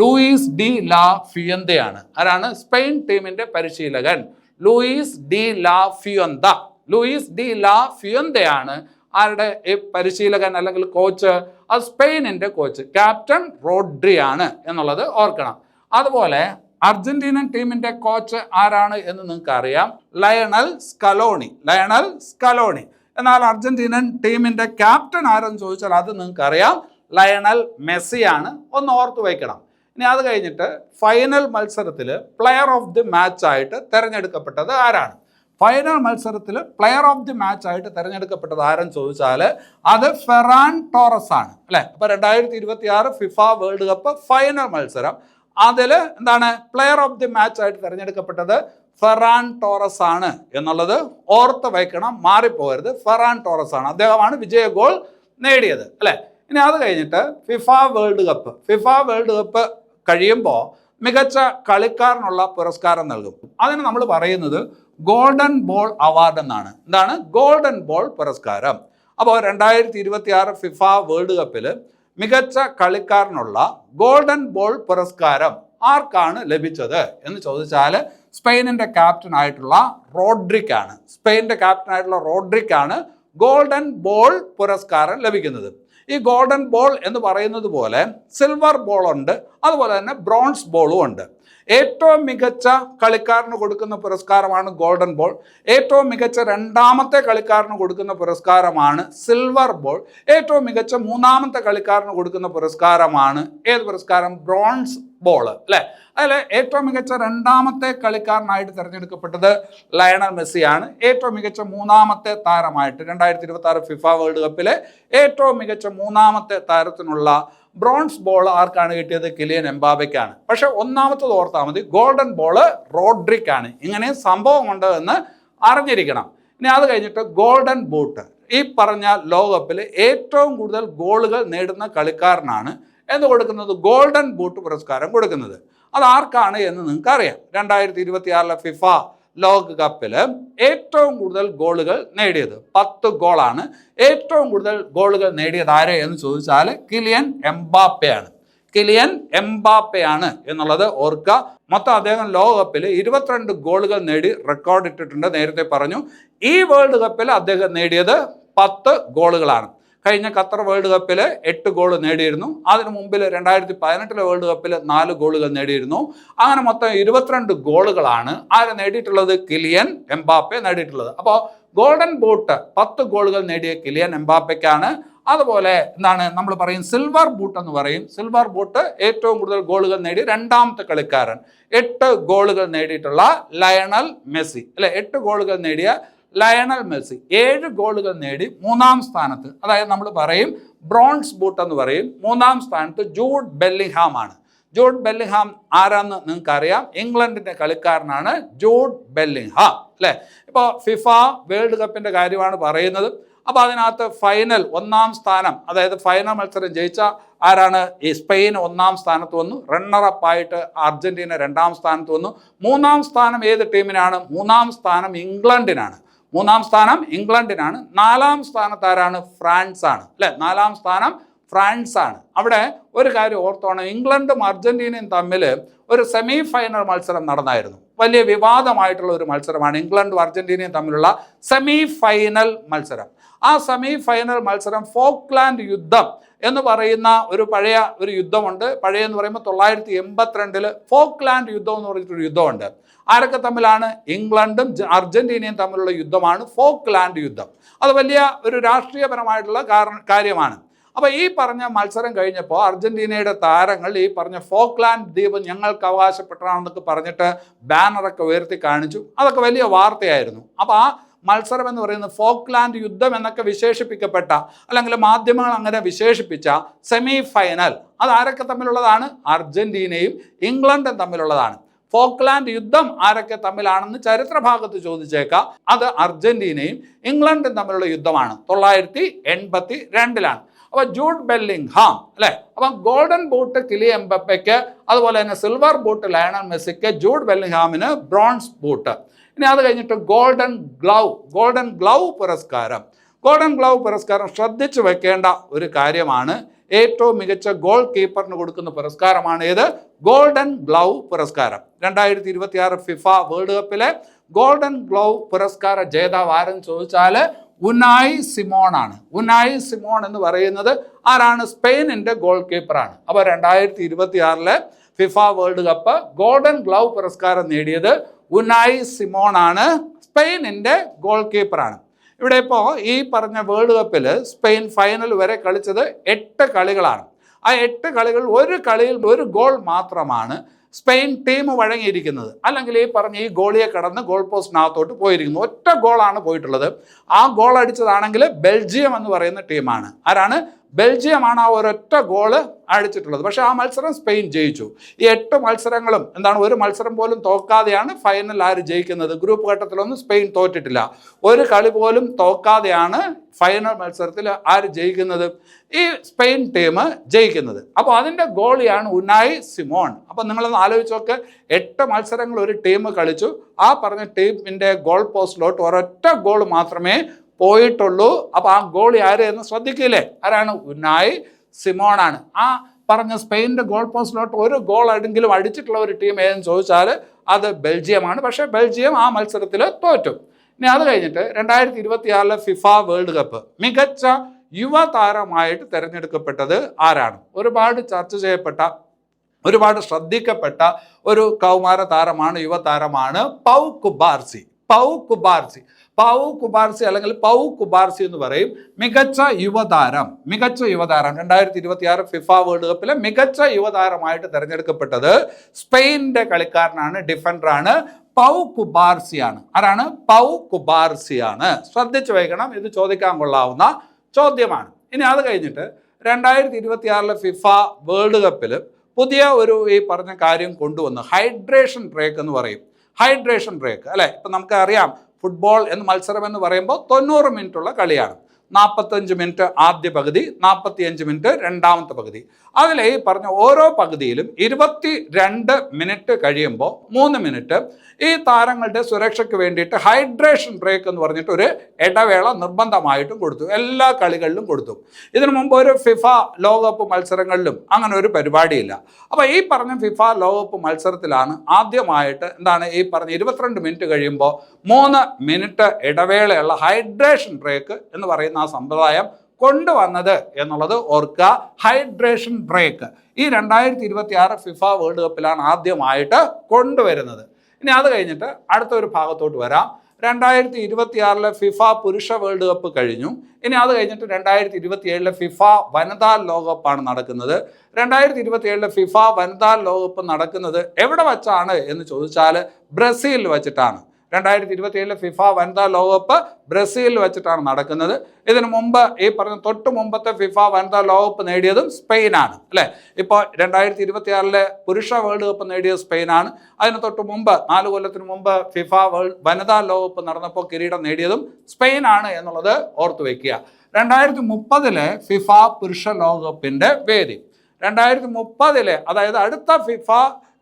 ലൂയിസ് ഡി ലാ ഫിയന്തയാണ്. ആരാണ്? സ്പെയിൻ ടീമിന്റെ പരിശീലകൻ Luis de la ഫിയന്ത. Luis de la ഫിയന്തയാണ് ആരുടെ ഈ പരിശീലകൻ അല്ലെങ്കിൽ കോച്ച്? അത് സ്പെയിനിന്റെ കോച്ച്. ക്യാപ്റ്റൻ റോഡ്രി ആണ് എന്നുള്ളത് ഓർക്കണം. അതുപോലെ അർജന്റീനൻ ടീമിന്റെ കോച്ച് ആരാണ് എന്ന് നിങ്ങൾക്ക് അറിയാം, ലയണൽ സ്കലോണി. Lionel Scaloni. എന്നാൽ അർജന്റീനൻ ടീമിന്റെ ക്യാപ്റ്റൻ ആരെന്ന് ചോദിച്ചാൽ അത് നിങ്ങൾക്ക് അറിയാം, ലയണൽ മെസ്സിയാണ്. ഒന്ന് ഓർത്തു വയ്ക്കണം. ഇനി അത് കഴിഞ്ഞിട്ട് ഫൈനൽ മത്സരത്തിൽ പ്ലെയർ ഓഫ് ദി മാച്ച് ആയിട്ട് തിരഞ്ഞെടുക്കപ്പെട്ടത് ആരാണ്? ഫൈനൽ മത്സരത്തിൽ പ്ലെയർ ഓഫ് ദി മാച്ച് ആയിട്ട് തിരഞ്ഞെടുക്കപ്പെട്ടത് ആരെന്ന് ചോദിച്ചാൽ അത് ഫെറാൻ ടോറസ് ആണ്, അല്ലെ? അപ്പൊ 2026 ഫിഫ വേൾഡ് കപ്പ് ഫൈനൽ മത്സരം, അതിൽ പ്ലെയർ ഓഫ് ദി മാച്ച് ആയിട്ട് തിരഞ്ഞെടുക്കപ്പെട്ടത് ഫെറാൻ ടോറസ് ആണ് എന്നുള്ളത് ഓർത്ത് വയ്ക്കണം, മാറിപ്പോകരുത്. ഫെറാൻ ടോറസ് ആണ്, അദ്ദേഹമാണ് വിജയ ഗോൾ നേടിയത്, അല്ലെ? ഇനി അത് കഴിഞ്ഞിട്ട് FIFA world cup. FIFA world cup കഴിയുമ്പോൾ മികച്ച കളിക്കാരനുള്ള പുരസ്കാരം നൽകും. അതിന് നമ്മൾ പറയുന്നത് ഗോൾഡൻ ബോൾ അവാർഡ് എന്നാണ്. എന്താണ് ഗോൾഡൻ ബോൾ പുരസ്കാരം? അപ്പോൾ 2026 ഫിഫ വേൾഡ് കപ്പിൽ മികച്ച കളിക്കാരനുള്ള ഗോൾഡൻ ബോൾ പുരസ്കാരം ആർക്കാണ് ലഭിച്ചത് എന്ന് ചോദിച്ചാൽ സ്പെയിനിന്റെ ക്യാപ്റ്റൻ ആയിട്ടുള്ള റോഡ്രിക്കാണ്. സ്പെയിനിന്റെ ക്യാപ്റ്റൻ ആയിട്ടുള്ള റോഡ്രിക്കാണ് ഗോൾഡൻ ബോൾ പുരസ്കാരം ലഭിക്കുന്നത്. ഈ ഗോൾഡൻ ബോൾ എന്ന് പറയുന്നത് പോലെ സിൽവർ ബോൾ ഉണ്ട്, അതുപോലെ തന്നെ ബ്രോൺസ് ബോളും ഉണ്ട്. ഏറ്റവും മികച്ച കളിക്കാരന് കൊടുക്കുന്ന പുരസ്കാരമാണ് ഗോൾഡൻ ബോൾ. ഏറ്റവും മികച്ച രണ്ടാമത്തെ കളിക്കാരന് കൊടുക്കുന്ന പുരസ്കാരമാണ് സിൽവർ ബോൾ. ഏറ്റവും മികച്ച മൂന്നാമത്തെ കളിക്കാരന് കൊടുക്കുന്ന പുരസ്കാരമാണ് ഏത് പുരസ്കാരം? ബ്രോൺസ് ബോൾ, അല്ലെ? അതിൽ ഏറ്റവും മികച്ച രണ്ടാമത്തെ കളിക്കാരനായിട്ട് തിരഞ്ഞെടുക്കപ്പെട്ടത് ലയണൽ മെസ്സിയാണ്. ഏറ്റവും മികച്ച മൂന്നാമത്തെ താരമായിട്ട് 2026 ഫിഫ വേൾഡ് കപ്പിലെ ഏറ്റവും മികച്ച മൂന്നാമത്തെ താരത്തിനുള്ള ബ്രോൺസ് ബോൾ ആർക്കാണ് കിട്ടിയത്? കിലിയൻ എംബാബയ്ക്കാണ്. പക്ഷെ ഒന്നാമത്തത് ഓർത്താൽ മതി, ഗോൾഡൻ ബോൾ റോഡ്രിക്കാണ്. ഇങ്ങനെ സംഭവമുണ്ട് എന്ന് അറിഞ്ഞിരിക്കണം. ഇനി അത് കഴിഞ്ഞിട്ട് ഗോൾഡൻ ബൂട്ട്. ഈ പറഞ്ഞ ലോകകപ്പിൽ ഏറ്റവും കൂടുതൽ ഗോളുകൾ നേടുന്ന കളിക്കാരനാണ് എന്ന് കൊടുക്കുന്നത് ഗോൾഡൻ ബൂട്ട് പുരസ്കാരം കൊടുക്കുന്നത്. അത് ആർക്കാണ് എന്ന് നിങ്ങൾക്ക് അറിയാം. 2026 ഫിഫ ലോകകപ്പിൽ ഏറ്റവും കൂടുതൽ ഗോളുകൾ നേടിയത് 10 ഗോളാണ്. ഏറ്റവും കൂടുതൽ ഗോളുകൾ നേടിയത് ആരെ എന്ന് ചോദിച്ചാൽ കിലിയൻ എംബാപ്പയാണ്. കിലിയൻ എംബാപ്പയാണ് എന്നുള്ളത് ഓർക്കുക. മൊത്തം അദ്ദേഹം ലോകകപ്പിൽ 22 ഗോളുകൾ നേടി റെക്കോർഡ് ഇട്ടിട്ടുണ്ട്. നേരത്തെ പറഞ്ഞു, ഈ വേൾഡ് കപ്പിൽ അദ്ദേഹം നേടിയത് 10 ഗോളുകളാണ്. കഴിഞ്ഞ ഖത്തർ വേൾഡ് കപ്പിൽ 8 ഗോൾ നേടിയിരുന്നു. അതിനു മുമ്പിൽ 2018 വേൾഡ് കപ്പിൽ 4 ഗോളുകൾ നേടിയിരുന്നു. അങ്ങനെ മൊത്തം 22 ഗോളുകളാണ് ആര് നേടിയിട്ടുള്ളത്? കിലിയൻ എംബാപ്പെ നേടിയിട്ടുള്ളത്. അപ്പോൾ ഗോൾഡൻ ബൂട്ട് 10 ഗോളുകൾ നേടിയ കിലിയൻ എംബാപ്പയ്ക്കാണ്. അതുപോലെ നമ്മൾ പറയും സിൽവർ ബൂട്ട് എന്ന് പറയും. സിൽവർ ബൂട്ട് ഏറ്റവും കൂടുതൽ ഗോളുകൾ നേടിയ രണ്ടാമത്തെ കളിക്കാരൻ, 8 ഗോളുകൾ നേടിയിട്ടുള്ള ലയണൽ മെസ്സി, അല്ലെ? 8 ഗോളുകൾ നേടിയ ലയണൽ മെസ്സി 7 ഗോളുകൾ നേടി മൂന്നാം സ്ഥാനത്ത്, അതായത് നമ്മൾ പറയും ബ്രോൺസ് ബൂട്ട് എന്ന് പറയും. മൂന്നാം സ്ഥാനത്ത് ജൂഡ് ബെല്ലിംഗ്ഹാം ആണ്. ജൂഡ് ബെല്ലിംഗ്ഹാം ആരാന്ന് നിങ്ങൾക്ക് അറിയാം, ഇംഗ്ലണ്ടിന്റെ കളിക്കാരനാണ് ജൂഡ് ബെല്ലിംഗ്ഹാം, അല്ലെ? ഇപ്പോൾ ഫിഫ വേൾഡ് കപ്പിന്റെ കാര്യമാണ് പറയുന്നത്. അപ്പോൾ അതിനകത്ത് ഫൈനൽ ഒന്നാം സ്ഥാനം, അതായത് ഫൈനൽ മത്സരം ജയിച്ച ആരാണ്? ഈ സ്പെയിൻ ഒന്നാം സ്ഥാനത്ത് വന്നു. റണ്ണറപ്പായിട്ട് അർജന്റീന രണ്ടാം സ്ഥാനത്ത് വന്നു. മൂന്നാം സ്ഥാനം ഏത് ടീമിനാണ്? മൂന്നാം സ്ഥാനം ഇംഗ്ലണ്ടിനാണ്. മൂന്നാം സ്ഥാനം ഇംഗ്ലണ്ടിനാണ്. നാലാം സ്ഥാനത്ത് ആരാണ്? ഫ്രാൻസ് ആണ്, അല്ലെ? നാലാം സ്ഥാനം ഫ്രാൻസ് ആണ്. അവിടെ ഒരു കാര്യം ഓർത്തോണം, ഇംഗ്ലണ്ടും അർജന്റീനയും തമ്മിൽ ഒരു സെമി ഫൈനൽ മത്സരം നടന്നായിരുന്നു. വലിയ വിവാദമായിട്ടുള്ള ഒരു മത്സരമാണ് ഇംഗ്ലണ്ടും അർജന്റീനയും തമ്മിലുള്ള സെമി ഫൈനൽ മത്സരം. ആ സെമി ഫൈനൽ മത്സരം ഫോക്ലാൻഡ് യുദ്ധം എന്ന് പറയുന്ന ഒരു പഴയ ഒരു യുദ്ധമുണ്ട്. പഴയ എന്ന് പറയുമ്പോൾ 1982 ഫോക്ലാൻഡ് യുദ്ധം എന്ന് പറഞ്ഞിട്ടൊരു യുദ്ധമുണ്ട്. ആരൊക്കെ തമ്മിലാണ്? ഇംഗ്ലണ്ടും അർജന്റീനയും തമ്മിലുള്ള യുദ്ധമാണ് ഫോക്ലാൻഡ് യുദ്ധം. അത് വലിയ ഒരു രാഷ്ട്രീയപരമായിട്ടുള്ള കാര്യമാണ്. അപ്പോൾ ഈ പറഞ്ഞ മത്സരം കഴിഞ്ഞപ്പോൾ അർജന്റീനയുടെ താരങ്ങൾ ഈ പറഞ്ഞ ഫോക്ലാൻഡ് ദ്വീപ് ഞങ്ങൾക്ക് അവകാശപ്പെട്ടതാണെന്നൊക്കെ പറഞ്ഞിട്ട് ബാനറൊക്കെ ഉയർത്തി കാണിച്ചു. അതൊക്കെ വലിയ വാർത്തയായിരുന്നു. അപ്പോൾ ആ മത്സരം എന്ന് പറയുന്നത് ഫോക്ലാൻഡ് യുദ്ധം എന്നൊക്കെ വിശേഷിപ്പിക്കപ്പെട്ട, അല്ലെങ്കിൽ മാധ്യമങ്ങൾ അങ്ങനെ വിശേഷിപ്പിച്ച സെമി ഫൈനൽ, അത് ആരൊക്കെ തമ്മിലുള്ളതാണ്? അർജന്റീനയും ഇംഗ്ലണ്ടും തമ്മിലുള്ളതാണ്. ഫോക്ലാൻഡ് യുദ്ധം ആരൊക്കെ തമ്മിലാണെന്ന് ചരിത്രഭാഗത്ത് ചോദിച്ചേക്കാം. അത് അർജന്റീനയും ഇംഗ്ലണ്ടും തമ്മിലുള്ള യുദ്ധമാണ്. 1982 അപ്പോൾ ജൂഡ് ബെല്ലിംഗ്ഹാം, അല്ലേ? അപ്പം ഗോൾഡൻ ബൂട്ട് കിലിയൻ എംബപ്പയ്ക്ക്, അതുപോലെ തന്നെ സിൽവർ ബൂട്ട് ലയണൽ മെസ്സിക്ക്, ജൂഡ് ബെല്ലിംഗ്ഹാമിന് ബ്രോൺസ് ബൂട്ട്. ഇനി അത് കഴിഞ്ഞിട്ട് ഗോൾഡൻ ഗ്ലൗ പുരസ്കാരം. ഗോൾഡൻ ഗ്ലൗ പുരസ്കാരം ശ്രദ്ധിച്ചു വെക്കേണ്ട ഒരു കാര്യമാണ്. ഏറ്റവും മികച്ച ഗോൾ കീപ്പറിന് കൊടുക്കുന്ന പുരസ്കാരമാണ് ഏത്? ഗോൾഡൻ ഗ്ലൗ പുരസ്കാരം. 2026 ഫിഫ വേൾഡ് കപ്പിലെ ഗോൾഡൻ ഗ്ലൗ പുരസ്കാര ജേതാവ് ആരെന്ന് ചോദിച്ചാൽ ഉനായ് സിമോൺ ആണ്. ഉനായ് സിമോൺ എന്ന് പറയുന്നത് ആരാണ്? സ്പെയിനിൻ്റെ ഗോൾ കീപ്പറാണ്. അപ്പോൾ 2026 FIFA world cup golden glove പുരസ്കാരം നേടിയത് ഉനായ് സിമോൺ ആണ്. സ്പെയിനിൻ്റെ ഗോൾ കീപ്പറാണ്. ഇവിടെ ഇപ്പോൾ ഈ പറഞ്ഞ വേൾഡ് കപ്പിൽ സ്പെയിൻ ഫൈനൽ വരെ കളിച്ചത് 8 കളികളാണ്. ആ 8 കളികൾ ഒരു കളിയിൽ ഒരു ഗോൾ മാത്രമാണ് സ്പെയിൻ ടീം വഴങ്ങിയിരിക്കുന്നത്. അല്ലെങ്കിൽ ഈ പറഞ്ഞ ഈ ഗോളിയെ കടന്ന് ഗോൾ പോസ്റ്റിനകത്തോട്ട് പോയിരിക്കുന്നു. ഒറ്റ ഗോളാണ് പോയിട്ടുള്ളത്. ആ ഗോൾ അടിച്ചതാണെങ്കിൽ ബെൽജിയം എന്ന് പറയുന്ന ടീമാണ്. ആരാണ്? ബെൽജിയമാണ് ആ ഒരൊറ്റ ഗോള് അടിച്ചിട്ടുള്ളത്. പക്ഷേ ആ മത്സരം സ്പെയിൻ ജയിച്ചു. ഈ 8 മത്സരങ്ങളും ഒരു മത്സരം പോലും തോക്കാതെയാണ് ഫൈനൽ ആര് ജയിക്കുന്നത്? ഗ്രൂപ്പ് ഘട്ടത്തിലൊന്നും സ്പെയിൻ തോറ്റിട്ടില്ല. ഒരു കളി പോലും തോക്കാതെയാണ് ഫൈനൽ മത്സരത്തിൽ ആര് ജയിക്കുന്നത്? ഈ സ്പെയിൻ ടീം ജയിക്കുന്നത്. അപ്പോൾ അതിൻ്റെ ഗോളിയാണ് ഉനായ് സിമോൺ. അപ്പോൾ നിങ്ങളൊന്ന് ആലോചിച്ച് നോക്ക്, 8 മത്സരങ്ങൾ ഒരു ടീം കളിച്ചു. ആ പറഞ്ഞ ടീമിൻ്റെ ഗോൾ പോസ്റ്റിലോട്ട് ഒരൊറ്റ ഗോൾ മാത്രമേ പോയിട്ടുള്ളൂ. അപ്പോൾ ആ ഗോളി ആര് എന്ന് ശ്രദ്ധിക്കില്ലേ? ആരാണ്? ഉനായ് സിമോൺ ആണ്. ആ പറഞ്ഞ സ്പെയിനിൻ്റെ ഗോൾ പോസ്റ്റിലോട്ട് ഒരു ഗോൾ എങ്കിലും അടിച്ചിട്ടുള്ള ഒരു ടീം ഏതെന്ന് ചോദിച്ചാൽ അത് ബെൽജിയമാണ്. പക്ഷേ ബെൽജിയം ആ മത്സരത്തിൽ തോറ്റു. ഇനി അത് കഴിഞ്ഞിട്ട് 2026 ഫിഫ വേൾഡ് കപ്പ് മികച്ച യുവതാരമായിട്ട് തിരഞ്ഞെടുക്കപ്പെട്ടത് ആരാണ്? ഒരുപാട് ചർച്ച ചെയ്യപ്പെട്ട, ഒരുപാട് ശ്രദ്ധിക്കപ്പെട്ട ഒരു കൗമാര താരമാണ്, യുവതാരമാണ് പൗ കുബാർസി. പൗ കുബാർസി അല്ലെങ്കിൽ പൗ കുബാർസി എന്ന് പറയും. മികച്ച യുവതാരം 2026 ഫിഫ വേൾഡ് കപ്പിലെ മികച്ച യുവതാരമായിട്ട് തിരഞ്ഞെടുക്കപ്പെട്ടത് സ്പെയിനിൻ്റെ കളിക്കാരനാണ്, ഡിഫൻഡറാണ്, പൗ കുബാർസിയാണ്. ആരാണ്? പൗ കുബാർസിയാണ്. ശ്രദ്ധിച്ചു വയ്ക്കണം, ഇത് ചോദിക്കാൻ കൊള്ളാവുന്ന ചോദ്യമാണ്. ഇനി അത് കഴിഞ്ഞിട്ട് 2026 ഫിഫ വേൾഡ് കപ്പിൽ പുതിയ ഒരു ഈ പറഞ്ഞ കാര്യം കൊണ്ടുവന്നു. ഹൈഡ്രേഷൻ ബ്രേക്ക് എന്ന് പറയും. ഹൈഡ്രേഷൻ ബ്രേക്ക്, അല്ലേ? ഇപ്പം നമുക്കറിയാം ഫുട്ബോൾ എന്ന മത്സരം എന്ന് പറയുമ്പോൾ 90 മിനിറ്റുള്ള കളിയാണ്. 45 മിനിറ്റ് ആദ്യ പകുതി, 45 മിനിറ്റ് രണ്ടാമത്തെ പകുതി. അതിൽ ഈ പറഞ്ഞ ഓരോ പകുതിയിലും 22 മിനിറ്റ് കഴിയുമ്പോൾ 3 മിനിറ്റ് ഈ താരങ്ങളുടെ സുരക്ഷയ്ക്ക് വേണ്ടിയിട്ട് ഹൈഡ്രേഷൻ ബ്രേക്ക് എന്ന് പറഞ്ഞിട്ട് ഒരു ഇടവേള നിർബന്ധമായിട്ടും കൊടുത്തു. എല്ലാ കളികളിലും കൊടുത്തു. ഇതിനു മുമ്പ് ഒരു ഫിഫ ലോകകപ്പ് മത്സരങ്ങളിലും അങ്ങനെ ഒരു പരിപാടിയില്ല. അപ്പോൾ ഈ പറഞ്ഞ ഫിഫ ലോകകപ്പ് മത്സരത്തിലാണ് ആദ്യമായിട്ട് ഈ പറഞ്ഞ 22 മിനിറ്റ് കഴിയുമ്പോൾ 3 മിനിറ്റ് ഇടവേളയുള്ള ഹൈഡ്രേഷൻ ബ്രേക്ക് എന്ന് പറയുന്ന ആ സമ്പ്രദായം കൊണ്ടുവന്നത് എന്നുള്ളത് ഓർക്കുക. ഹൈഡ്രേഷൻ ബ്രേക്ക് ഈ 2026 ഫിഫ വേൾഡ് കപ്പിലാണ് ആദ്യമായിട്ട് കൊണ്ടുവരുന്നത്. ഇനി അത് കഴിഞ്ഞിട്ട് അടുത്തൊരു ഭാഗത്തോട്ട് വരാം. 2026 ഫിഫ പുരുഷ വേൾഡ് കപ്പ് കഴിഞ്ഞു. ഇനി അത് കഴിഞ്ഞിട്ട് 2027 ഫിഫ വനിതാ ലോകകപ്പാണ് നടക്കുന്നത്. 2027 ഫിഫ വനിതാ ലോകകപ്പ് നടക്കുന്നത് എവിടെ വച്ചാണ് എന്ന് ചോദിച്ചാൽ ബ്രസീലിൽ വച്ചിട്ടാണ്. 2027 ഫിഫ വനിതാ ലോകകപ്പ് ബ്രസീലിൽ വെച്ചിട്ടാണ് നടക്കുന്നത്. ഇതിനു മുമ്പ് ഈ പറഞ്ഞ തൊട്ട് മുമ്പത്തെ ഫിഫ വനിതാ ലോകകപ്പ് നേടിയതും സ്പെയിനാണ് അല്ലേ. ഇപ്പോൾ 2026 പുരുഷ വേൾഡ് കപ്പ് നേടിയത് സ്പെയിനാണ്. അതിന് തൊട്ട് മുമ്പ് 4 കൊല്ലത്തിന് മുമ്പ് ഫിഫ വനിതാ ലോകകപ്പ് നടന്നപ്പോൾ കിരീടം നേടിയതും സ്പെയിനാണ് എന്നുള്ളത് ഓർത്തു വയ്ക്കുക. 2030 ഫിഫ പുരുഷ ലോകകപ്പിൻ്റെ വേദി 2030 അതായത് അടുത്ത ഫിഫ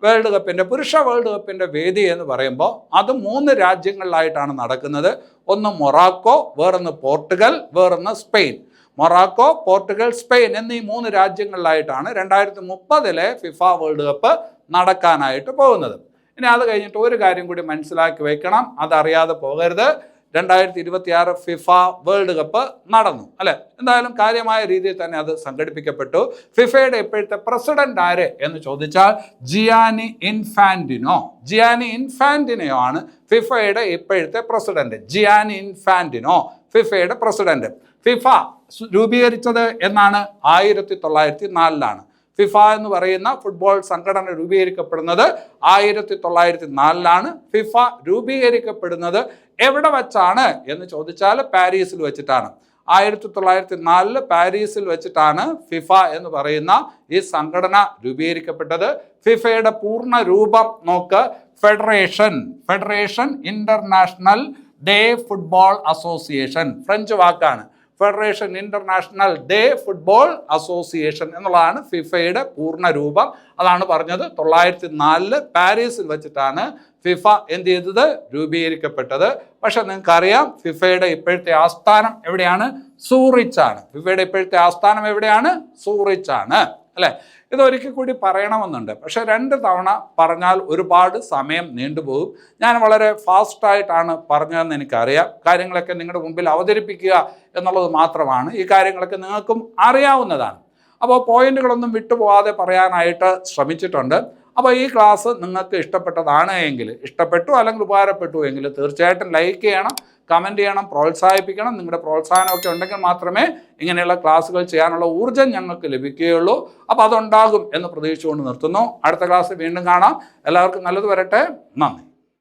വേൾഡ് കപ്പിൻ്റെ പുരുഷ വേൾഡ് കപ്പിൻ്റെ വേദി എന്ന് പറയുമ്പോൾ അത് 3 രാജ്യങ്ങളിലായിട്ടാണ് നടക്കുന്നത്. ഒന്ന് മൊറോക്കോ, വേറൊന്ന് പോർട്ടുഗൽ, വേറൊന്ന് സ്പെയിൻ. മൊറോക്കോ, പോർട്ടുഗൽ, സ്പെയിൻ എന്നീ 3 രാജ്യങ്ങളിലായിട്ടാണ് 2030 ഫിഫ വേൾഡ് കപ്പ് നടക്കാനായിട്ട് പോകുന്നത്. ഇനി അത് കഴിഞ്ഞിട്ട് ഒരു കാര്യം കൂടി മനസ്സിലാക്കി വെക്കണം, അതറിയാതെ പോകരുത്. 2026 ഫിഫ വേൾഡ് കപ്പ് നടന്നു അല്ലെ. എന്തായാലും കാര്യമായ രീതിയിൽ തന്നെ അത് സംഘടിപ്പിക്കപ്പെട്ടു. ഫിഫയുടെ ഇപ്പോഴത്തെ പ്രസിഡന്റ് ആര് എന്ന് ചോദിച്ചാൽ ജിയാനി ഇൻഫാന്റിനോ. ജിയാനി ഇൻഫാന്റിനോ ആണ് ഫിഫയുടെ ഇപ്പോഴത്തെ പ്രസിഡന്റ്. ജിയാനി ഇൻഫാന്റിനോ ഫിഫയുടെ പ്രസിഡന്റ്. ഫിഫ രൂപീകരിച്ചത് എന്നാണ് 1904 ഫിഫ എന്ന് പറയുന്ന ഫുട്ബോൾ സംഘടന രൂപീകരിക്കപ്പെടുന്നത് 1904 ഫിഫ രൂപീകരിക്കപ്പെടുന്നത് എവിടെ വച്ചാണ് എന്ന് ചോദിച്ചാൽ പാരീസിൽ വെച്ചിട്ടാണ്. 1904 പാരീസിൽ വെച്ചിട്ടാണ് ഫിഫ എന്ന് പറയുന്ന ഈ സംഘടന രൂപീകരിക്കപ്പെട്ടത്. ഫിഫയുടെ പൂർണ്ണ രൂപം നോക്ക്, federation international de football association. French വാക്കാണ്. Federation international de football association എന്നുള്ളതാണ് ഫിഫയുടെ പൂർണ്ണ രൂപം. അതാണ് പറഞ്ഞത് 1904 പാരീസിൽ വെച്ചിട്ടാണ് ഫിഫ എന്ത് ചെയ്തത്, രൂപീകരിക്കപ്പെട്ടത്. പക്ഷെ നിങ്ങൾക്കറിയാം ഫിഫയുടെ ഇപ്പോഴത്തെ ആസ്ഥാനം എവിടെയാണ്? സൂറിച്ചാണ്. ഫിഫയുടെ ഇപ്പോഴത്തെ ആസ്ഥാനം എവിടെയാണ്? സൂറിച്ചാണ് അല്ലെ. ഇതൊരിക്കൽ കൂടി പറയണമെന്നുണ്ട്, പക്ഷെ 2 തവണ പറഞ്ഞാൽ ഒരുപാട് സമയം നീണ്ടുപോകും. ഞാൻ വളരെ ഫാസ്റ്റായിട്ടാണ് പറഞ്ഞതെന്ന് എനിക്കറിയാം. കാര്യങ്ങളൊക്കെ നിങ്ങളുടെ മുമ്പിൽ അവതരിപ്പിക്കുക എന്നുള്ളത് മാത്രമാണ്. ഈ കാര്യങ്ങളൊക്കെ നിങ്ങൾക്കും അറിയാവുന്നതാണ്. അപ്പോൾ പോയിന്റുകളൊന്നും വിട്ടുപോകാതെ പറയാനായിട്ട് ശ്രമിച്ചിട്ടുണ്ട്. അപ്പോൾ ഈ ക്ലാസ് നിങ്ങൾക്ക് ഇഷ്ടപ്പെട്ടതാണ് എങ്കിൽ, ഇഷ്ടപ്പെട്ടു അല്ലെങ്കിൽ ഉപകാരപ്പെട്ടു എങ്കിൽ തീർച്ചയായിട്ടും ലൈക്ക് ചെയ്യണം, കമൻറ്റ് ചെയ്യണം, പ്രോത്സാഹിപ്പിക്കണം. നിങ്ങളുടെ പ്രോത്സാഹനമൊക്കെ ഉണ്ടെങ്കിൽ മാത്രമേ ഇങ്ങനെയുള്ള ക്ലാസ്സുകൾ ചെയ്യാനുള്ള ഊർജ്ജം ഞങ്ങൾക്ക് ലഭിക്കുകയുള്ളൂ. അപ്പോൾ അതുണ്ടാകും എന്ന് പ്രതീക്ഷിച്ചുകൊണ്ട് നിർത്തുന്നു. അടുത്ത ക്ലാസ് വീണ്ടും കാണാം. എല്ലാവർക്കും നല്ലത് വരട്ടെ. നന്ദി.